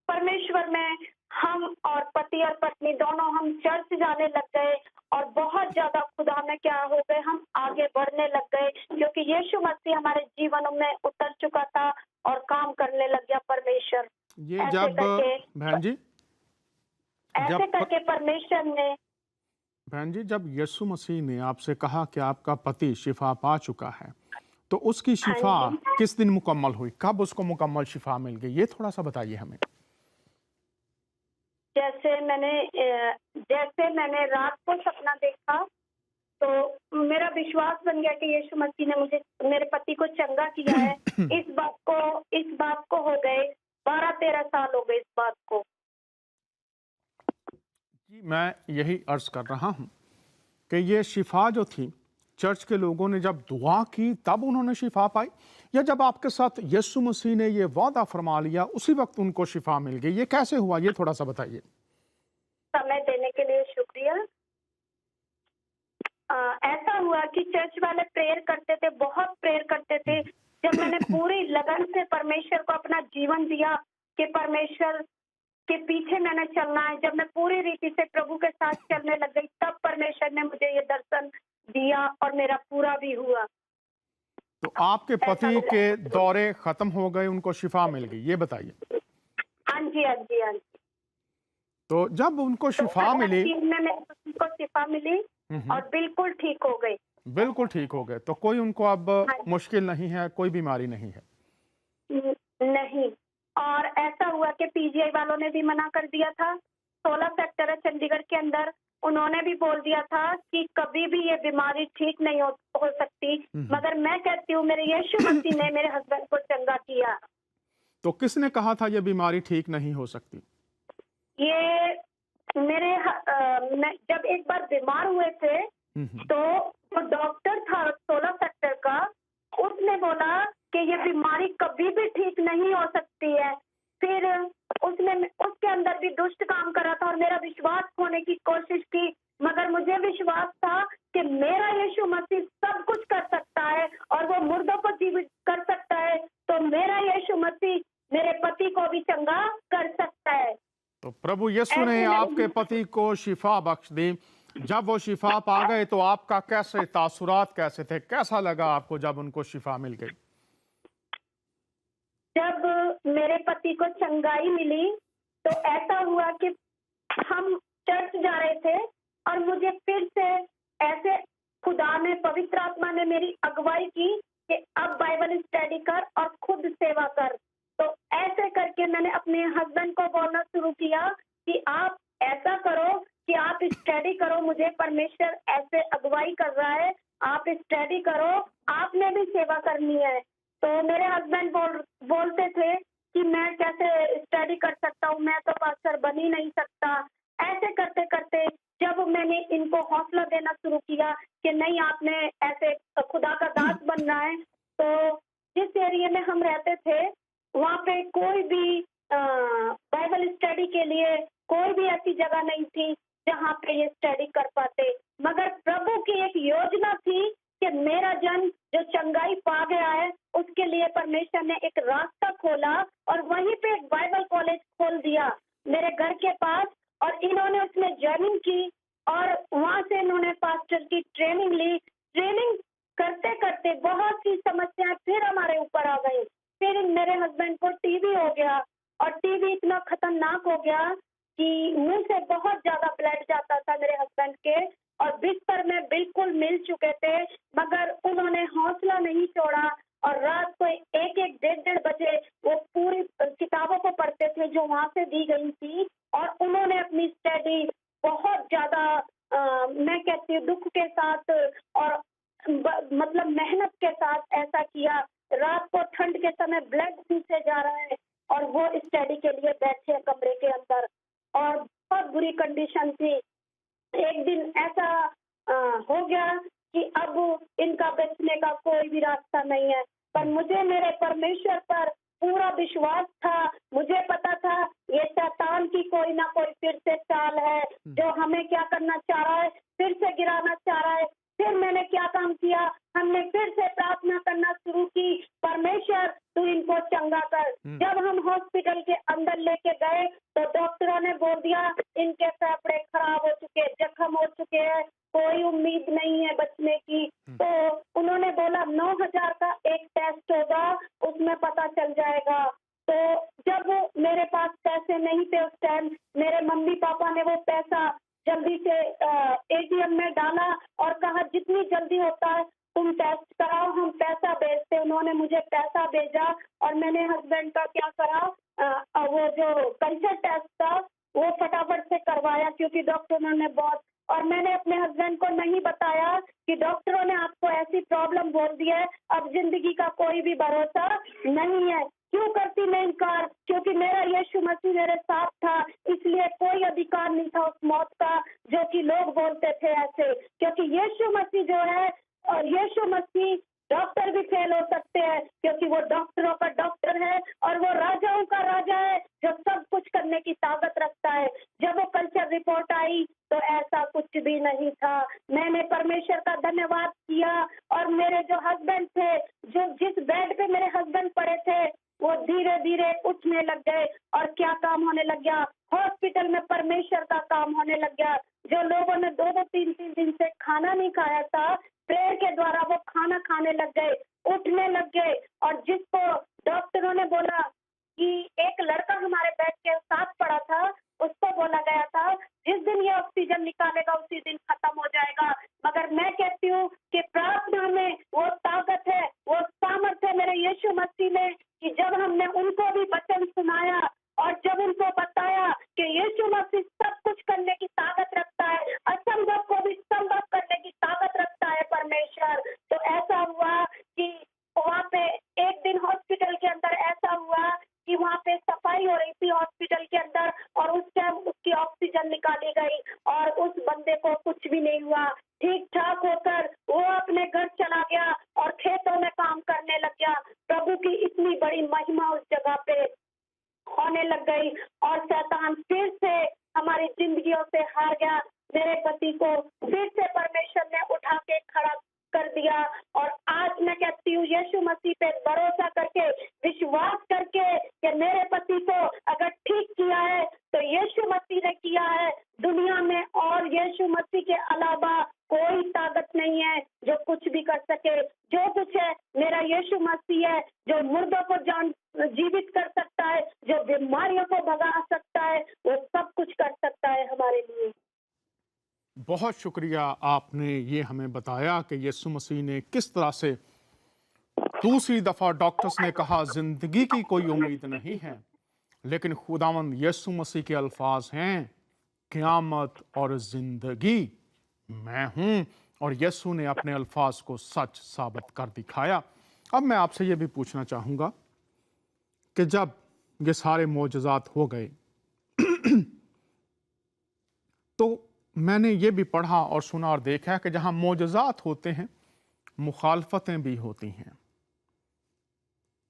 परमेश्वर में हम और पति और पत्नी दोनों हम चर्च जाने लग गए, और बहुत ज्यादा खुदा में क्या हो गए, हम आगे बढ़ने लग गए, क्योंकि यीशु मसीह हमारे जीवन में उतर चुका था और काम करने लग गया परमेश्वर। ये ऐसे जब करके बहन जी ऐसे जब करके परमेश्वर ने बहन जी जब यीशु मसीह ने आपसे कहा कि आपका पति शिफा पा चुका है, तो उसकी हाँ शिफा जी, किस दिन मुकम्मल हुई, कब उसको मुकम्मल शिफा मिल गई, ये थोड़ा सा बताइए हमें। जैसे मैंने रात को सपना देखा, तो मेरा विश्वास बन गया कि यीशु मसीह ने मुझे, मेरे पति को चंगा किया है। इस बात को हो गए 12-13 साल हो गए इस बात को। जी मैं यही अर्ज कर रहा हूँ कि ये शिफा जो थी, चर्च के लोगों ने जब दुआ की तब उन्होंने शिफा पाई, या जब आपके साथ यीशु मसीह ने ये वादा फरमा लिया उसी वक्त उनको शिफा मिल गई, ये कैसे हुआ, ये थोड़ा सा बताइए। समय देने के लिए शुक्रिया। ऐसा हुआ कि चर्च वाले प्रेयर करते थे, बहुत प्रेयर करते थे। जब मैंने पूरी लगन से परमेश्वर को अपना जीवन दिया कि परमेश्वर के पीछे मैंने चलना है, जब मैं पूरी रीति से प्रभु के साथ चलने लग गई, तब परमेश्वर ने मुझे ये दर्शन दिया और मेरा पूरा भी हुआ। तो आपके ऐसा पति हुआ। के दौरे खत्म हो गए, उनको शिफा मिल गई, ये बताइए। हाँ जी, हाँ जी, हाँ जी। तो जब उनको तो शिफा हर मिली, चीज में मेरे पति को शिफा मिली और बिल्कुल ठीक हो गई। बिल्कुल ठीक हो गए, तो कोई उनको अब हाँ मुश्किल नहीं है, कोई बीमारी नहीं है। नहीं। और ऐसा हुआ कि पीजीआई वालों ने भी मना कर दिया था। 16 सेक्टर है चंडीगढ़ के अंदर, उन्होंने भी बोल दिया था कि कभी भी ये बीमारी ठीक नहीं हो सकती। मगर मैं कहती हूँ मेरे यीशु मसीह ने मेरे हस्बैंड को चंगा किया। तो किसने कहा था ये बीमारी ठीक नहीं हो सकती? ये मैं जब एक बार बीमार हुए थे, तो जो डॉक्टर था 16 सेक्टर का, उसने बोला कि ये बीमारी कभी भी ठीक नहीं हो सकती है। फिर उसने उसके अंदर भी दुष्ट काम करा था और मेरा विश्वास खोने की कोशिश की, मगर मुझे विश्वास था कि मेरा यीशु मसीह सब कुछ कर सकता है और वो मुर्दों को जीवित कर सकता है, तो मेरा यीशु मसीह मेरे पति को भी चंगा कर सकता है। तो प्रभु यीशु ने ऐसे आपके पति को शिफा बख्श दी। जब वो शिफा पा गए तो आपका कैसे तासुरात कैसे थे, कैसा लगा आपको जब उनको शिफा मिल गई? जब मेरे पति को चंगाई मिली, तो ऐसा हुआ कि हम चर्च जा रहे थे और मुझे फिर से ऐसे खुदा ने, पवित्र आत्मा ने मेरी अगुवाई की कि अब बाइबल स्टडी कर और खुद सेवा कर। तो ऐसे करके मैंने अपने हस्बैंड को बोलना शुरू किया कि आप ऐसा करो कि आप स्टडी करो, मुझे परमेश्वर ऐसे अगुवाई कर रहा है, आप स्टडी करो, आपने भी सेवा करनी है। तो मेरे हस्बैंड बोलते थे कि मैं कैसे स्टडी कर सकता हूँ, मैं तो पास्टर बन ही नहीं सकता। ऐसे करते करते जब मैंने इनको हौसला देना शुरू किया कि नहीं, आपने ऐसे खुदा का दास बनना है, तो जिस एरिया में हम रहते थे वहाँ पे कोई भी बाइबल स्टडी के लिए कोई भी ऐसी जगह नहीं थी जहाँ पे ये स्टडी कर पाते। मगर प्रभु की एक योजना थी कि मेरा जन जो चंगाई पा गया है, उसके लिए परमेश्वर ने एक रास्ता खोला और वहीं पे एक बाइबल कॉलेज खोल दिया मेरे घर के पास, और इन्होंने उसमें ज्वाइनिंग की और वहां से इन्होंने पास्टर की ट्रेनिंग ली। ट्रेनिंग करते करते बहुत सी समस्याएं फिर हमारे ऊपर आ गई। फिर मेरे हस्बैंड को टीबी हो गया, और टीबी इतना खतरनाक हो गया कि मुंह से बहुत ज्यादा ब्लड जाता था मेरे हस्बैंड के, और बिस्तर में बिल्कुल मिल चुके थे। मगर उन्होंने हौसला नहीं छोड़ा और रात को 1-1, 1:30 बजे वो पूरी किताबों को पढ़ते थे जो वहां से दी गई थी, और उन्होंने अपनी स्टडी बहुत ज्यादा मैं कहती हूँ दुख के साथ और मतलब मेहनत के साथ ऐसा किया। रात को ठंड के समय ब्लड पीछे जा रहा है और वो स्टडी के लिए बैठे कमरे के अंदर, और बहुत बुरी कंडीशन थी। एक दिन ऐसा हो गया कि अब इनका बचने का कोई भी रास्ता नहीं है, पर मुझे मेरे परमेश्वर पर पूरा विश्वास था, मुझे पता था ये शैतान की कोई ना कोई फिर से चाल है जो हमें क्या करना चाह रहा है, फिर से गिराना चाह रहा है। फिर मैंने क्या काम किया, हमने फिर से प्रार्थना करना शुरू की, परमेश्वर तू इनको चंगा कर। जब हम हॉस्पिटल के अंदर लेके गए तो डॉक्टरों ने बोल दिया इनके फेफड़े खराब हो चुके, जख्म हो चुके हैं, कोई उम्मीद नहीं है बचने की। तो उन्होंने बोला 9,000 का एक टेस्ट होगा, उसमें पता चल जाएगा। तो जब मेरे पास पैसे नहीं थे उस टाइम, मेरे मम्मी पापा ने वो पैसा जल्दी से एटीएम में डाला और कहा जितनी जल्दी होता है तुम टेस्ट कराओ, हम पैसा भेजते। उन्होंने मुझे पैसा भेजा और मैंने हस्बैंड का क्या करा, वो जो कल्चर टेस्ट था वो फटाफट से करवाया, क्योंकि डॉक्टरों ने बहुत, और मैंने अपने हस्बैंड को नहीं बताया कि डॉक्टरों ने आपको ऐसी प्रॉब्लम बोल दी है, अब जिंदगी का कोई भी भरोसा नहीं है। क्यों करती मैं इनकार, क्योंकि मेरा यीशु मसीह मेरे साथ था, इसलिए कोई अधिकार नहीं था उस मौत का जो कि लोग बोलते थे ऐसे। क्योंकि यीशु मसीह जो है, और यीशु मसीह डॉक्टर भी फेल हो सकते हैं क्योंकि वो डॉक्टरों का डॉक्टर है और वो राजाओं का राजा है जो सब कुछ करने की ताकत रखता है। जब वो कल्चर रिपोर्ट आई तो ऐसा कुछ भी नहीं था। मैंने परमेश्वर का धन्यवाद किया और मेरे जो हस्बैंड थे, जो जिस बेड पे मेरे हस्बैंड पड़े थे, वो धीरे धीरे उठने लग गए। और क्या काम होने लग गया, हॉस्पिटल में परमेश्वर का काम होने लग गया। जो लोगों ने 2-2, 3-3 दिन से खाना नहीं खाया था, प्रेयर के द्वारा वो खाना खाने लग गए, उठने लग गए। और जिसको डॉक्टरों ने बोला कि एक लड़का हमारे बेड के साथ पड़ा था, उसको बोला गया था जिस दिन ये ऑक्सीजन निकालेगा उसी दिन खत्म हो जाएगा। मगर मैं कहती हूँ कि प्रार्थना में वो ताकत है, वो सामर्थ है मेरे यीशु मसीह में, कि जब हमने उनको भी वचन सुनाया और जब उनको बताया कि यीशु मसीह सब कुछ करने की ताकत रखता है, असंभव को भी संभव करने की ताकत रखता है परमेश्वर। तो ऐसा हुआ कि वहाँ पे एक दिन हॉस्पिटल के अंदर ऐसा हुआ कि वहाँ पे सफाई हो रही थी हॉस्पिटल के अंदर, और उस टाइम उसकी ऑक्सीजन निकाली गई और उस बंदे को कुछ भी नहीं हुआ। ठीक ठाक होकर वो अपने घर चला गया और खेतों में काम करने लग गया। प्रभु की इतनी बड़ी महिमा उस जगह पे होने लग गई और शैतान फिर से हमारी जिंदगियों से हार गया। मेरे पति को फिर से परमेश्वर ने उठा के खड़ा कर दिया। और आज मैं कहती हूँ यीशु मसीह पे भरोसा करके, विश्वास करके कि मेरे पति को अगर ठीक किया है तो यीशु मसीह ने किया है दुनिया में, और यीशु मसीह के अलावा कोई ताकत नहीं है जो कुछ भी कर सके। जो कुछ है मेरा यीशु मसीह है, जो मुर्दों को जीवित कर सकता है, जो बीमारियों को भगा सकता है, वो सब कुछ कर सकता है हमारे लिए। बहुत शुक्रिया, आपने ये हमें बताया कि यीशु मसीह ने किस तरह से, दूसरी दफा डॉक्टर्स ने कहा जिंदगी की कोई उम्मीद नहीं है, लेकिन खुदावंद यीशु मसीह के अल्फाज हैं क़यामत और जिंदगी मैं हूं, और यीशु ने अपने अल्फाज को सच साबित कर दिखाया। अब मैं आपसे ये भी पूछना चाहूँगा कि जब ये सारे मोजज़ात हो गए तो मैंने ये भी पढ़ा और सुना और देखा कि जहाँ मोजज़ात होते हैं मुखालफतें भी होती हैं।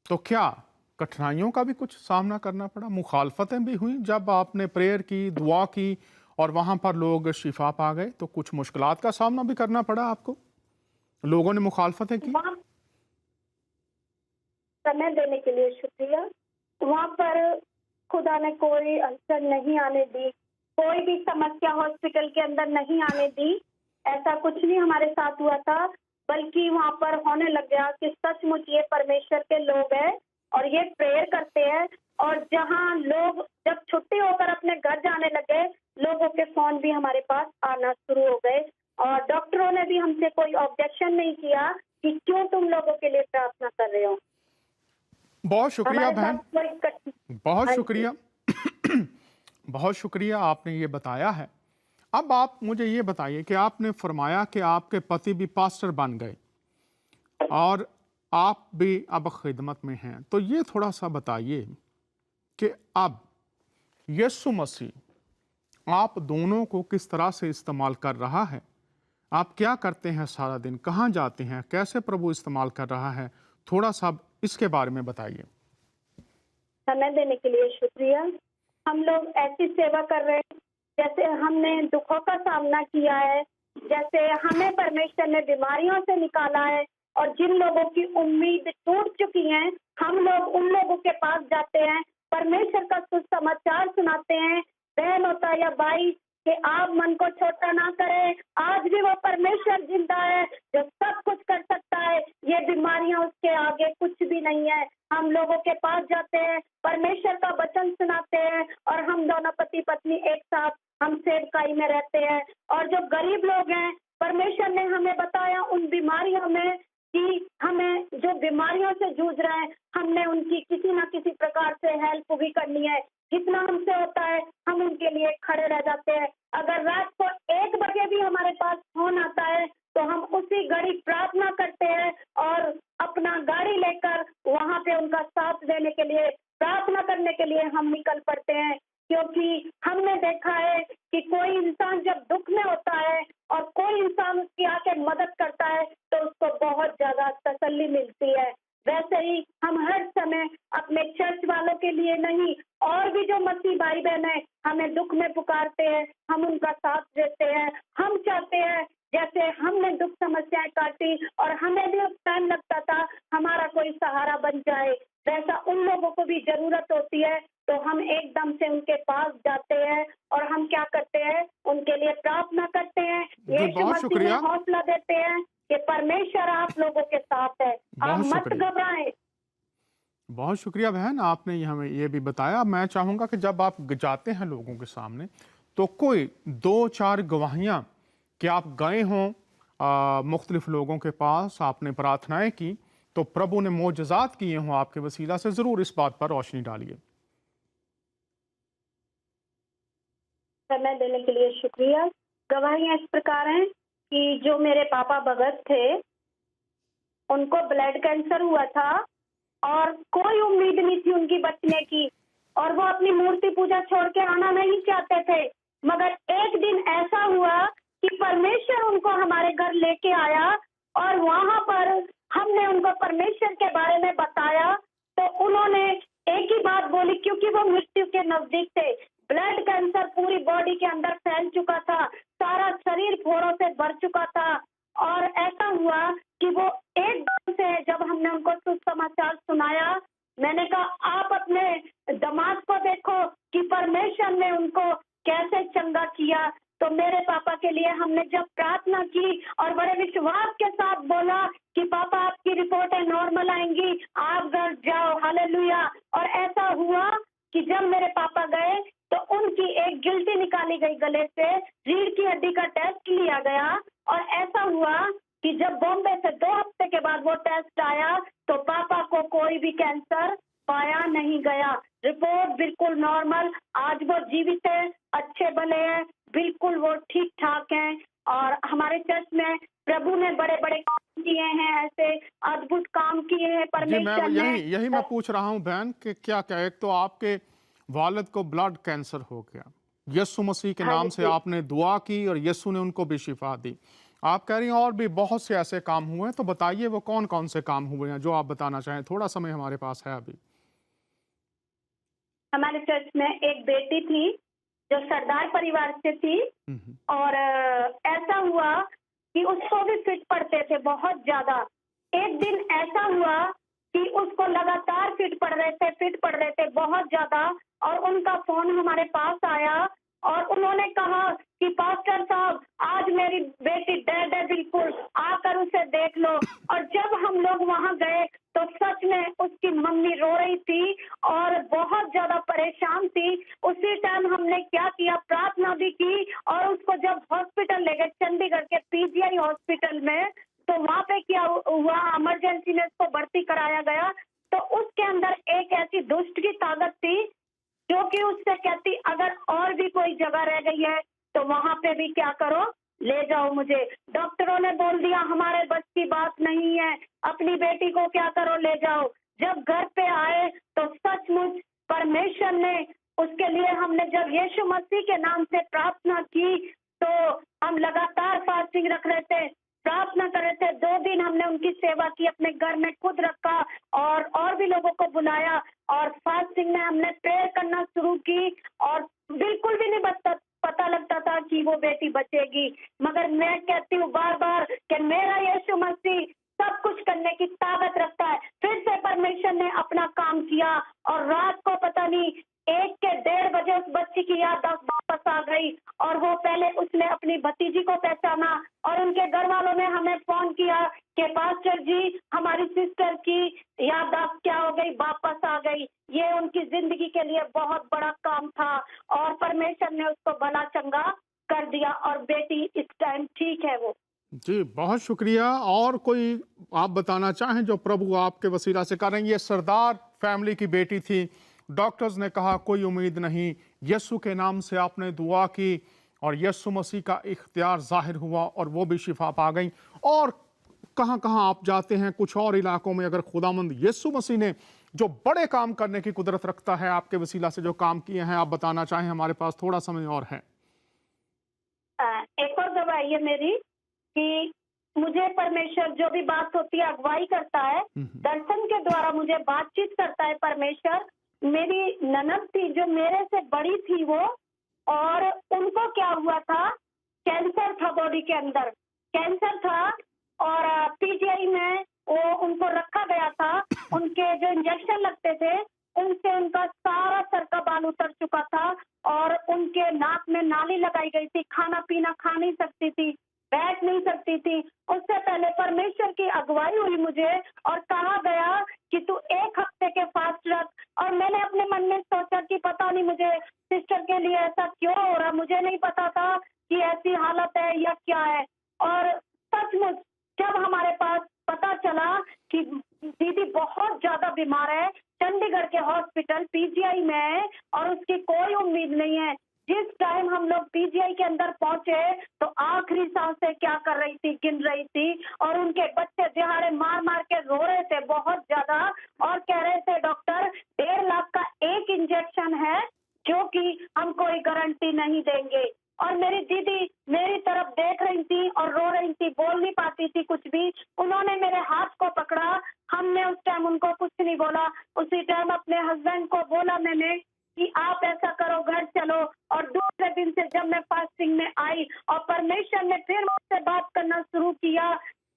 तो क्या कठिनाइयों का भी कुछ सामना करना पड़ा, मुखालफतें भी हुई जब आपने प्रेयर की, दुआ की और वहाँ पर लोग शिफा पा गए? तो कुछ मुश्किलात का सामना भी करना पड़ा आपको, लोगों ने मुखालफतें की? समय देने के लिए शुक्रिया। वहाँ पर खुदा ने कोई अड़चन नहीं आने दी, कोई भी समस्या हॉस्पिटल के अंदर नहीं आने दी। ऐसा कुछ नहीं हमारे साथ हुआ था, बल्कि वहाँ पर होने लग गया कि सचमुच ये परमेश्वर के लोग हैं और ये प्रेयर करते हैं। और जहाँ लोग जब छुट्टी होकर अपने घर जाने लगे, लोगों के फोन भी हमारे पास आना शुरू हो गए और डॉक्टरों ने भी हमसे कोई ऑब्जेक्शन नहीं किया कि क्यों तुम लोगों के लिए प्रार्थना कर रहे हो। बहुत शुक्रिया बहन, बहुत हाँ शुक्रिया बहुत शुक्रिया, आपने ये बताया है। अब आप मुझे ये बताइए कि आपने फरमाया कि आपके पति भी पास्टर बन गए और आप भी अब खिदमत में हैं, तो ये थोड़ा सा बताइए कि अब यीशु मसीह आप दोनों को किस तरह से इस्तेमाल कर रहा है। आप क्या करते हैं सारा दिन, कहाँ जाते हैं, कैसे प्रभु इस्तेमाल कर रहा है, थोड़ा सा इसके बारे में बताइए। समय देने के लिए शुक्रिया। हम लोग ऐसी सेवा कर रहे हैं जैसे हमने दुखों का सामना किया है, जैसे हमें परमेश्वर ने बीमारियों से निकाला है और जिन लोगों की उम्मीद टूट चुकी है, हम लोग उन लोगों के पास जाते हैं, परमेश्वर का सुसमाचार सुनाते हैं। बहन होता या भाई कि आप मन को छोटा ना करें, आज भी वो परमेश्वर जिंदा है जो सब कुछ कर सकता है। ये बीमारियां उसके आगे कुछ भी नहीं है। हम लोगों के पास जाते हैं, परमेश्वर का वचन सुनाते हैं और हम दोनों पति पत्नी एक साथ हम सेवकाई में रहते हैं। और जो गरीब लोग हैं, परमेश्वर ने हमें बताया उन बीमारियों में कि हमें जो बीमारियों से जूझ रहे हैं, हमने उनकी किसी ना किसी प्रकार से हेल्प भी करनी है। जितना हमसे होता है हम उनके लिए खड़े रह जाते हैं। अगर रात को 1 बजे भी हमारे पास फोन आता है तो हम उसी घड़ी प्रार्थना करते हैं और अपना गाड़ी लेकर वहां पे उनका साथ देने के लिए, प्रार्थना करने के लिए हम निकल पड़ते हैं। क्योंकि हमने देखा है कि कोई इंसान जब दुख में होता है और कोई इंसान उसकी आके मदद करता है तो उसको बहुत ज्यादा तसल्ली मिलती है। वैसे ही हम हर समय अपने चर्च वालों के लिए नहीं, और भी जो मसीह भाई बहन है हमें दुख में पुकारते हैं, हम उनका साथ देते हैं। हम चाहते हैं जैसे हमने दुख समस्याएं काटी और हमें भी उस टाइम लगता था हमारा कोई सहारा बन जाए, वैसा उन लोगों को भी जरूरत होती है। तो हम एकदम से उनके पास जाते हैं और हम क्या करते हैं, उनके लिए प्रार्थना करते हैं, जी, यीशु बहुत मसीह में शुक्रिया। हौसला देते हैं कि परमेश्वर आप लोगों के साथ है, आप बहुत मत शुक्रिया। घबराएं। बहुत शुक्रिया बहन, आपने ये हमें ये भी बताया। मैं चाहूँगा कि जब आप जाते हैं लोगों के सामने तो कोई 2-4 गवाहियाँ कि आप गए हों मुख्तलिफ लोगों के पास, आपने प्रार्थनाएं की, तो प्रभु ने मोजज़ात किए हों आपके वसीला से, ज़रूर इस बात पर रोशनी डालिए। समय देने के लिए शुक्रिया। गवाहियाँ इस प्रकार हैं कि जो मेरे पापा भगत थे, उनको ब्लड कैंसर हुआ था और कोई उम्मीद नहीं थी उनकी बचने की, और वो अपनी मूर्ति पूजा छोड़ के आना नहीं चाहते थे। मगर एक दिन ऐसा हुआ कि परमेश्वर उनको हमारे घर लेके आया और वहां पर हमने उनको परमेश्वर के बारे में बताया तो उन्होंने एक ही बात बोली, क्योंकि वो मृत्यु के नजदीक थे। ब्लड कैंसर पूरी बॉडी के अंदर फैल चुका था, सारा शरीर फोड़ों से भर चुका था। और ऐसा हुआ कि वो एकदम से जब हमने उनको सुसमाचार सुनाया, मैंने कहा आप अपने दामाद को देखो कि परमेश्वर ने उनको कैसे चंगा किया। तो मेरे पापा के लिए हमने जब प्रार्थना की और बड़े विश्वास के साथ बोला कि पापा आपकी रिपोर्टें नॉर्मल आएंगी, आप घर जाओ, हालेलुया। और ऐसा हुआ कि जब मेरे पापा गए तो उनकी एक गिल्टी निकाली गई गले से, रीढ़ की हड्डी का टेस्ट लिया गया और ऐसा हुआ कि जब बॉम्बे से 2 हफ्ते के बाद वो टेस्ट आया तो पापा को कोई भी कैंसर पाया नहीं गया। रिपोर्ट बिल्कुल नॉर्मल, आज वो जीवित है, अच्छे भले हैं, बिल्कुल वो ठीक ठाक हैं। और हमारे चर्च में प्रभु ने बड़े बड़े काम किए हैं, ऐसे अद्भुत काम किए हैं जी, परमेश्वर मैं ने। यही मैं पूछ रहा हूँ बहन कि क्या क्या, एक तो आपके वालिद को ब्लड कैंसर हो गया, यीशु मसीह के हाँ नाम से जी, आपने दुआ की और यीशु ने उनको भी शिफा दी। आप कह रही हैं और भी बहुत से ऐसे काम हुए हैं, तो बताइए वो कौन कौन से काम हुए हैं जो आप बताना चाहें। थोड़ा समय हमारे पास है अभी। हमारे चर्च में एक बेटी थी जो सरदार परिवार से थी हम्म। और ऐसा हुआ कि उसको भी फिट पड़ते थे बहुत ज्यादा। एक दिन ऐसा हुआ कि उसको लगातार फिट पड़ रहे थे बहुत ज्यादा, और उनका फोन हमारे पास आया और उन्होंने कहा कि पास्टर साहब आज मेरी बेटी डेड है, बिल्कुल आकर उसे देख लो। और जब हम लोग वहां गए तो सच में उसकी मम्मी रो रही थी और बहुत ज्यादा परेशान थी। उसी टाइम हमने क्या किया, प्रार्थना भी की और उसको जब हॉस्पिटल ले गए, चंडीगढ़ के पीजीआई हॉस्पिटल में, तो वहां पे क्या हुआ, इमरजेंसी में उसको भर्ती कराया गया। तो उसके अंदर एक ऐसी दुष्ट की ताकत थी जो कि उससे कहती अगर और भी कोई जगह रह गई है तो वहां पे भी क्या करो, ले जाओ मुझे। डॉक्टरों ने बोल दिया हमारे बस की बात नहीं है, अपनी बेटी को क्या करो, ले जाओ। जब घर पे आए तो सचमुच परमेश्वर ने उसके लिए, हमने जब यीशु मसीह के नाम से प्रार्थना की तो हम लगातार फास्टिंग रख रहे थे, प्रार्थना कर रहे थे। 2 दिन हमने उनकी सेवा की, अपने घर में खुद रखा और भी लोगों को बुलाया और फास्टिंग में हमने प्रेयर करना शुरू की और बिल्कुल भी नहीं पता लगता था कि वो बेटी बचेगी, मगर मैं कहती हूँ बार बार कि मेरा यीशु मसीह सब कुछ करने की ताकत रखता है। फिर से परमेश्वर ने अपना काम किया और रात को पता नहीं 1 के 1:30 बजे उस बच्ची की याददाश्त वापस आ गई और वो पहले उसने अपनी भतीजी को पहचाना और उनके घर वालों ने हमें फोन किया कि पास्टर जी हमारी सिस्टर की याददाश्त क्या हो गई, वापस आ गई। ये उनकी जिंदगी के लिए बहुत बड़ा काम था और परमेश्वर ने उसको भला चंगा कर दिया और बेटी इस टाइम ठीक है वो। जी, बहुत शुक्रिया। और कोई आप बताना चाहें जो प्रभु आपके वसीला से कर रहे हैं? ये सरदार फैमिली की बेटी थी, डॉक्टर्स ने कहा कोई उम्मीद नहीं, यीशु के नाम से आपने दुआ की और यीशु मसीह का इख्तियार जाहिर हुआ और वो भी शिफा पा गई। और कहाँ कहाँ आप जाते हैं, कुछ और इलाकों में अगर खुदामंद यीशु मसीह ने जो बड़े काम करने की कुदरत रखता है, आपके वसीला से जो काम किए हैं, आप बताना चाहें? हमारे पास थोड़ा समय और है। एक और गवाही है मेरी कि मुझे परमेश्वर जो भी बात होती है अगुवाई करता है, दर्शन के द्वारा मुझे बातचीत करता है परमेश्वर। मेरी ननद थी जो मेरे से बड़ी थी वो, और उनको क्या हुआ था, कैंसर था बॉडी के अंदर, कैंसर था और पीजीआई में वो उनको रखा गया था। उनके जो इंजेक्शन लगते थे उनसे उनका सारा सर का बाल उतर चुका था और उनके नाक में नाली लगाई गई थी, खाना पीना खा नहीं सकती थी, बैठ नहीं सकती थी। उससे पहले परमेश्वर की अगुवाई हुई मुझे और कहा गया कि तू 1 हफ्ते के फास्ट रख। और मैंने अपने मन में सोचा कि पता नहीं मुझे सिस्टर के लिए ऐसा क्यों हो रहा, मुझे नहीं पता था कि ऐसी हालत है या क्या है। और सचमुच जब हमारे पास पता चला कि दीदी बहुत ज्यादा बीमार है, चंडीगढ़ के हॉस्पिटल पीजीआई में है और उसकी कोई उम्मीद नहीं है। जिस टाइम हम लोग पीजीआई के अंदर पहुंचे तो आखिरी सांसें क्या कर रही थी, गिन रही थी और उनके बच्चे दिहाड़े मार मार के रो रहे थे बहुत ज्यादा और कह रहे थे डॉक्टर 1.5 लाख का एक इंजेक्शन है जो कि हम कोई गारंटी नहीं देंगे। और मेरी दीदी मेरी तरफ देख रही थी और रो रही थी, बोल नहीं पाती थी कुछ भी। उन्होंने मेरे हाथ को पकड़ा, हमने उस टाइम उनको कुछ नहीं बोला। उसी टाइम अपने हस्बैंड को बोला मैंने कि आप ऐसा करो घर चलो। और दूसरे दिन से जब मैं फास्टिंग में आई और परमेश्वर ने फिर मुझसे बात करना शुरू किया,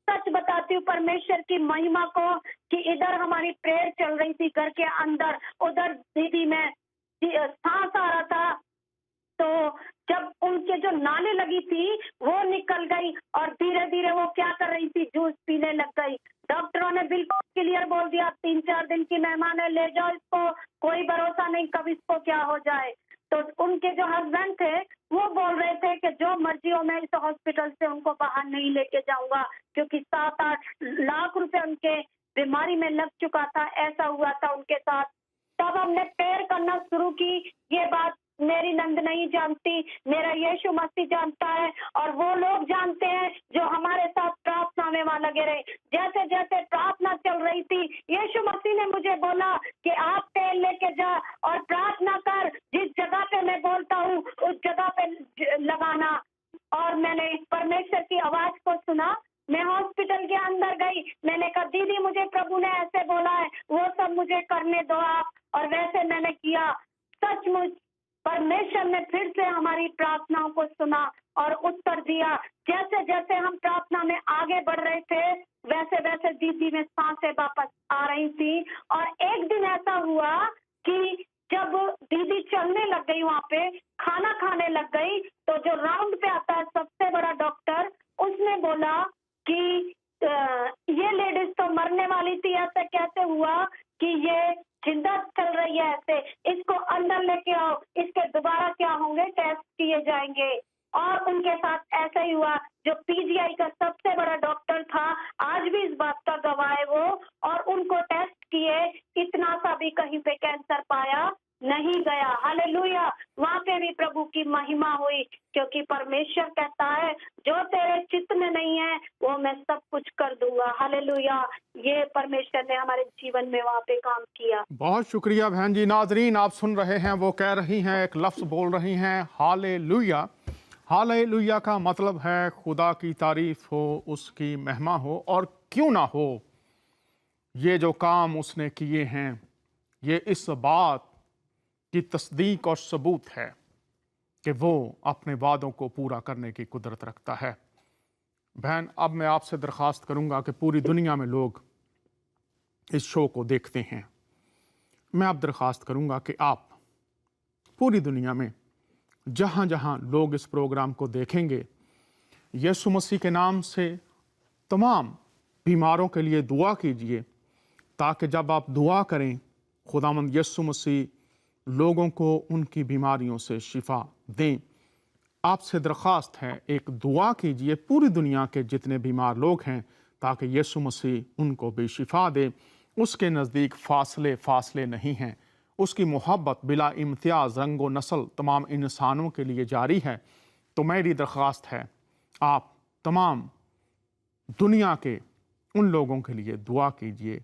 सच बताती हूँ परमेश्वर की महिमा को कि इधर हमारी प्रेयर चल रही थी घर के अंदर, उधर दीदी में सांस आ रहा था। तो जब उनके जो नाली लगी थी वो निकल गई और धीरे धीरे वो क्या कर रही थी, जूस पीने लग गई। डॉक्टरों ने बिल्कुल क्लियर बोल दिया 3-4 दिन की मेहमान है, ले जाओ इसको, कोई भरोसा नहीं कब इसको क्या हो जाए। तो उनके जो हस्बैंड थे वो बोल रहे थे कि जो मर्जी हो मैं इस हॉस्पिटल से उनको बाहर नहीं लेके जाऊंगा, क्योंकि 7-8 लाख रुपए उनके बीमारी में लग चुका था। ऐसा हुआ था उनके साथ। तब हमने प्रेयर करना शुरू की। ये बात मेरी नंद नहीं जानती, मेरा यीशु मसीह जानता है और वो लोग जानते हैं जो हमारे साथ प्रार्थना में वहां लगे रहे। जैसे जैसे प्रार्थना चल रही थी यीशु मसीह ने मुझे बोला कि आप तेल लेके जा और प्रार्थना कर, जिस जगह पे मैं बोलता हूँ उस जगह पे लगाना। और मैंने परमेश्वर की आवाज को सुना। मैं हॉस्पिटल के अंदर गई, मैंने कहा दीदी मुझे प्रभु ने ऐसे बोला है, वो सब मुझे करने दो आप। और वैसे मैंने किया। सचमुच परमेश्वर ने फिर से हमारी प्रार्थनाओं को सुना और उत्तर दिया। जैसे जैसे हम प्रार्थना में आगे बढ़ रहे थे वैसे वैसे दीदी में सांसें वापस आ रही थी। और एक दिन ऐसा हुआ कि जब दीदी चलने लग गई, वहां पे खाना खाने लग गई, तो जो राउंड पे आता है सबसे बड़ा डॉक्टर, उसने बोला कि ये लेडीज तो मरने वाली थी, ऐसा कैसे हुआ कि ये जिंदा चल रही है, ऐसे इसको अंदर लेके आओ, इसके दोबारा क्या होंगे, टेस्ट किए जाएंगे। और उनके साथ ऐसा ही हुआ। जो पीजीआई का सबसे बड़ा डॉक्टर था आज भी इस बात का गवाह है वो, और उनको टेस्ट किए, इतना सा भी कहीं पे कैंसर पाया नहीं गया। हालेलुया। वहां पे भी प्रभु की महिमा हुई, क्योंकि परमेश्वर कहता है जो तेरे चित्त में नहीं है वो मैं सब कुछ कर दूंगा। हालेलुया। ये परमेश्वर ने हमारे जीवन में वहां पे काम किया। बहुत शुक्रिया बहन जी। नाजरीन आप सुन रहे हैं, वो कह रही हैं, एक लफ्ज बोल रही हैं, हालेलुया। हालेलुया का मतलब है खुदा की तारीफ हो, उसकी महिमा हो। और क्यों ना हो, ये जो काम उसने किए हैं, ये इस बात की तस्दीक और सबूत है कि वो अपने वादों को पूरा करने की कुदरत रखता है। बहन, अब मैं आपसे दरख्वास्त करूंगा कि पूरी दुनिया में लोग इस शो को देखते हैं। मैं अब दरख्वास्त करूंगा कि आप पूरी दुनिया में जहां जहां लोग इस प्रोग्राम को देखेंगे, यीशु मसीह के नाम से तमाम बीमारों के लिए दुआ कीजिए, ताकि जब आप दुआ करें, खुदावंद यीशु मसीह लोगों को उनकी बीमारियों से शिफा दें। आपसे दरख्वास्त है, एक दुआ कीजिए पूरी दुनिया के जितने बीमार लोग हैं, ताकि यीशु मसीह उनको भी शिफा दे। उसके नज़दीक फासले नहीं हैं। उसकी मोहब्बत बिला इम्तियाज़ रंग व नस्ल तमाम इंसानों के लिए जारी है। तो मेरी दरख्वास्त है, आप तमाम दुनिया के उन लोगों के लिए दुआ कीजिए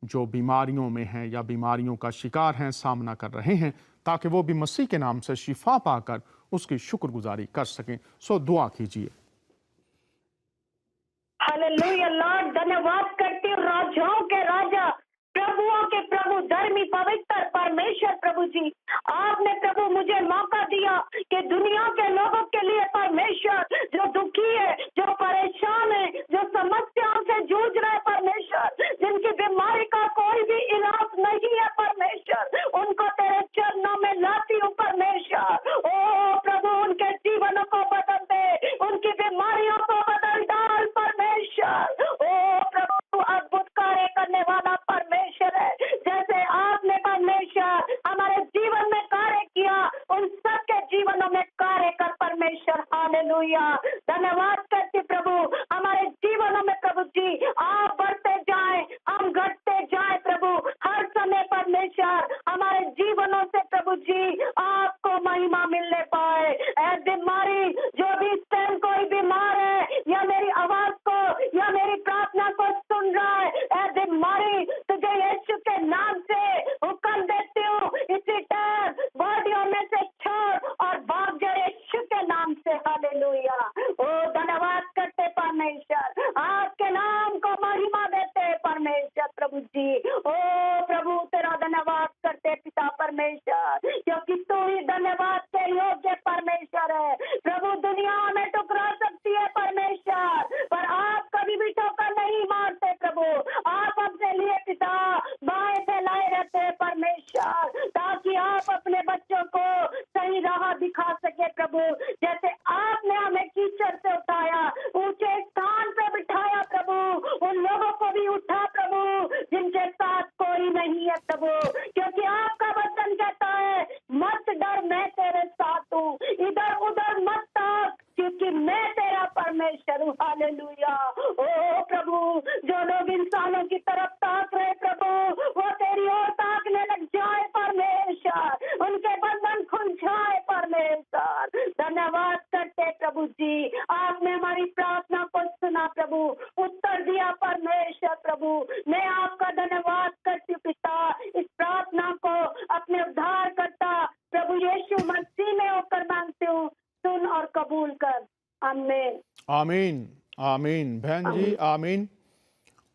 जो बीमारियों में हैं या बीमारियों का शिकार हैं, सामना कर रहे हैं, ताकि वो भी मसीह के नाम से शिफा पाकर उसकी शुक्रगुजारी कर सकें। सो दुआ कीजिए। हालेलुया लॉर्ड, धन्यवाद करती हूँ राजाओं के राजा, प्रभुओं के प्रभु, धर्मी पवित्र परमेश्वर प्रभु जी, आपने प्रभु मुझे मौका दिया कि दुनिया के लोगों के लिए परमेश्वर, जो दुखी है, जो परेशान है, जो समस्याओं से जूझ रहे परमेश्वर, जिनकी बीमारी का कोई भी इलाज नहीं है परमेश्वर, उनको तेरे चरणों में लाती हूँ परमेश्वर। ओ प्रभु, उनके जीवनों को बदल दे, उनकी बीमारियों को बदल डाल परमेश्वर। ओ प्रभु, अद्भुत कार्य करने वाला परमेश्वर है, जैसे आपने परमेश्वर हमारे जीवन में कार्य किया, उन सबके जीवनों में कार्य कर परमेश्वर। हालेलुया, धन्यवाद करती प्रभु, हमारे जीवनों में प्रभु जी आप बढ़ते जाएं, हम घटते जाएं प्रभु, हर समय परमेश्वर हमारे जीवनों से प्रभु जी आपको महिमा मिलने पाए। ऐ बीमारी, जो भी इस टाइम कोई बीमार है या मेरी आवाज को या मेरी प्रार्थना को सुन रहा है, ऐ बीमारी, तुझे यीशु के नाम से हुक्म देती हूँ, इसी टाइम बॉडियों में से छोड़ और भाग जा यीशु के नाम से। हालेलुया, ओ धन्यवाद करते परमेश्वर, आपके नाम को महिमा देते परमेश्वर प्रभु जी। ओ प्रभु, तेरा धन्यवाद करते पिता परमेश्वर, क्योंकि तू ही धन्यवाद के योग्य परमेश्वर है प्रभु। दुनिया में टुकरा सकती है परमेश्वर, पर आप कभी भी ठोकर नहीं मारते प्रभु। आप अपने लिए पिता बाएं फैलाए रहते हैं परमेश्वर, ताकि आप अपने बच्चों को सही राह दिखा सके प्रभु। जैसे आपने हमें कीचड़ से उठाया, ऊंचे स्थान पे बिठाया प्रभु, उन लोगों को भी उठा प्रभु जिनके साथ कोई नहीं है प्रभु, क्योंकि आपका वचन कहता है, मत डर, मैं तेरे साथ हूँ, इधर उधर मत ताक, क्योंकि मैं तेरा परमेश्वर हूँ। हालेलुया, ओ प्रभु, जो लोग इंसानों की तरफ ताक रहे प्रभु, वो तेरी ओर ताकने लग जाए परमेश्वर, उनके बंधन खुल जाए परमेश्वर। धन्यवाद करते प्रभु जी, आपने हमारी प्रार्थना को सुना प्रभु, उत्तर दिया परमेश्वर प्रभु। मैं आपका धन्यवाद करती हूँ पिता, इस प्रार्थना को अपने उद्धार करता प्रभु यीशु मसीह में होकर मांगती हूँ, सुन और कबूल कर। आमीन आमीन आमीन। बहन जी, आमीन।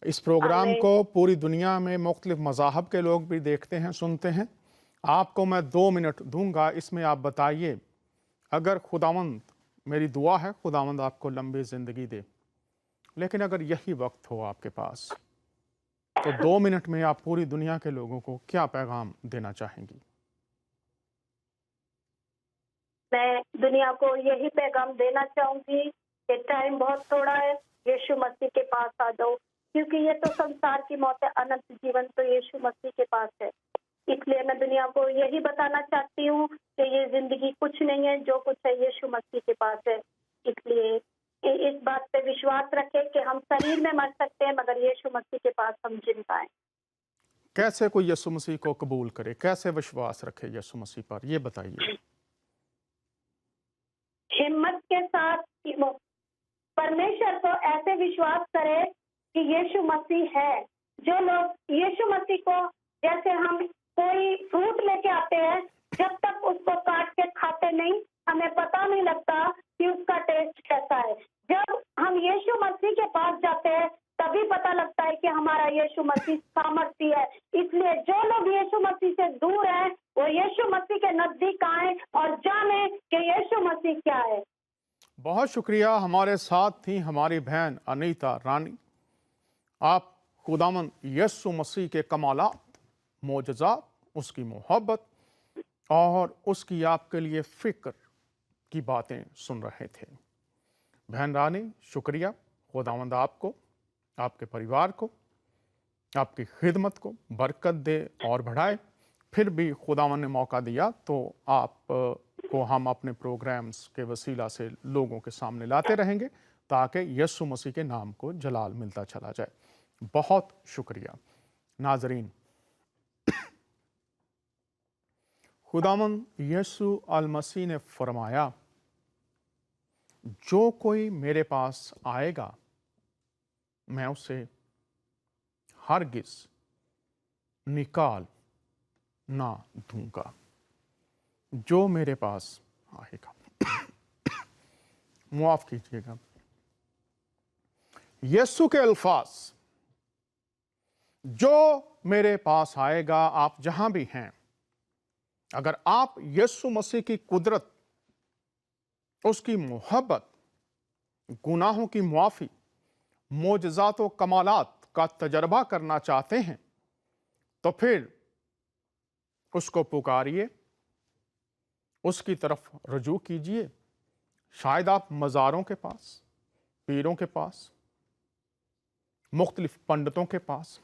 इस प्रोग्राम आमीन। को पूरी दुनिया में मुख्तलिफ मज़ाहब के लोग भी देखते हैं, सुनते हैं। आपको मैं 2 मिनट दूंगा, इसमें आप बताइए, अगर खुदावंद, मेरी दुआ है खुदावंद आपको लंबी ज़िंदगी दे, लेकिन अगर यही वक्त हो आपके पास, तो 2 मिनट में आप पूरी दुनिया के लोगों को क्या पैगाम देना चाहेंगी? मैं दुनिया को यही पैगाम देना चाहूंगी कि टाइम बहुत थोड़ा है, यीशु मसीह के पास आ जाओ, क्योंकि ये तो संसार की मौत है, अनंत जीवन तो यीशु मसीह के पास है। इसलिए मैं दुनिया को यही बताना चाहती हूँ कि ये जिंदगी कुछ नहीं है, जो कुछ है यीशु मसीह के पास है। इसलिए इस बात पे विश्वास रखें कि हम शरीर में मर सकते हैं, मगर यीशु मसीह के पास हम जिंदा हैं। कैसे कोई यीशु मसीह को कबूल करे, कैसे विश्वास रखे यीशु मसीह पर, ये बताइए। हिम्मत के साथ परमेश्वर को ऐसे विश्वास करे कि यीशु मसीह है। जो लोग यीशु मसीह को, जैसे हम कोई फ्रूट लेके आते हैं, जब तक उसको काट के खाते नहीं, हमें पता नहीं लगता कि उसका टेस्ट कैसा है। जब हम यीशु मसीह के पास जाते हैं, तभी तभी पता लगता है कि हमारा यीशु मसीह सामर्थ्य है। इसलिए जो लोग यीशु मसीह से दूर हैं वो यीशु मसीह के नजदीक आए और जाने कि यीशु मसीह क्या है। बहुत शुक्रिया। हमारे साथ थी हमारी बहन अनीता रानी। आप खुदावंद यीशु मसीह के कमालात, मोजज़ात, उसकी मोहब्बत और उसकी आपके लिए फिक्र की बातें सुन रहे थे। बहन रानी, शुक्रिया। खुदावंद आपको, आपके परिवार को, आपकी खिदमत को बरकत दे और बढ़ाए। फिर भी खुदावंद ने मौका दिया तो आप को हम अपने प्रोग्राम्स के वसीला से लोगों के सामने लाते रहेंगे ताकि यीशु मसीह के नाम को जलाल मिलता चला जाए। बहुत शुक्रिया। नाजरीन, खुदावंद यीशु अल मसीह ने फरमाया, जो कोई मेरे पास आएगा मैं उसे हरगिज निकाल ना दूंगा। जो मेरे पास आएगा, मुआफ कीजिएगा, यीशु के अल्फाज, जो मेरे पास आएगा, आप जहां भी हैं, अगर आप यीशु मसीह की कुदरत, उसकी मोहब्बत, गुनाहों की मुआफी, मोजज़ात व कमालात का तजर्बा करना चाहते हैं तो फिर उसको पुकारिए, उसकी तरफ रुजू कीजिए। शायद आप मज़ारों के पास, पीरों के पास, मुख्तलिफ पंडितों के पास,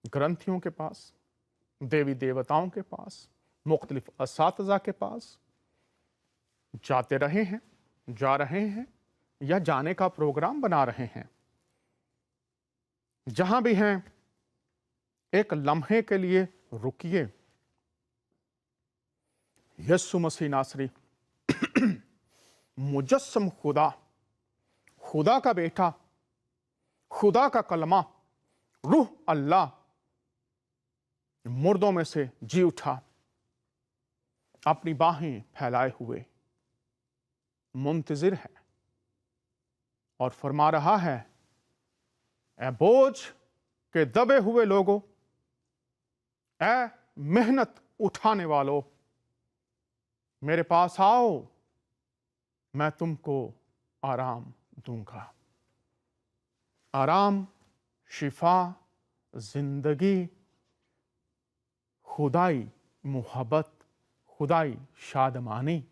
ग्रंथियों के पास, देवी देवताओं के पास, मुख्तलिफ असातिज़ा के पास जाते रहे हैं, जा रहे हैं या जाने का प्रोग्राम बना रहे हैं। जहां भी हैं, एक लम्हे के लिए रुकिए। यीशु मसीह नासरी, मुजस्सम खुदा, खुदा का बेटा, खुदा का कलमा, रूह अल्लाह, मुर्दों में से जी उठा, अपनी बाहें फैलाए हुए मुंतजिर है और फरमा रहा है, ए बोझ के दबे हुए लोगों, ए मेहनत उठाने वालों, मेरे पास आओ, मैं तुमको आराम दूंगा। आराम, शिफा, जिंदगी, खुदाई मोहब्बत, खुदाई शादमानी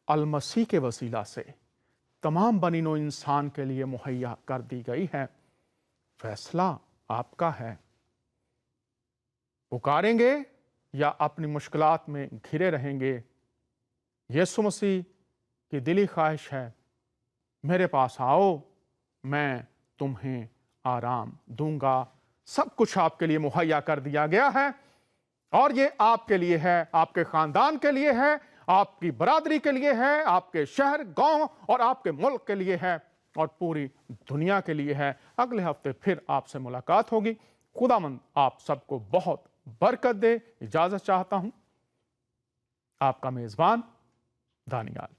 अलमसीह के वसीला से तमाम बनीनो इंसान के लिए मुहैया कर दी गई है। फैसला आपका है। पुकारेंगे या अपनी मुश्किलात में घिरे रहेंगे। यीशु मसीह की दिली ख्वाहिश है, मेरे पास आओ, मैं तुम्हें आराम दूंगा। सब कुछ आपके लिए मुहैया कर दिया गया है और ये आपके लिए है, आपके खानदान के लिए है, आपकी बरादरी के लिए है, आपके शहर, गांव और आपके मुल्क के लिए है और पूरी दुनिया के लिए है। अगले हफ्ते फिर आपसे मुलाकात होगी। खुदावंद आप सबको बहुत बरकत दे। इजाजत चाहता हूं, आपका मेजबान दानियाल।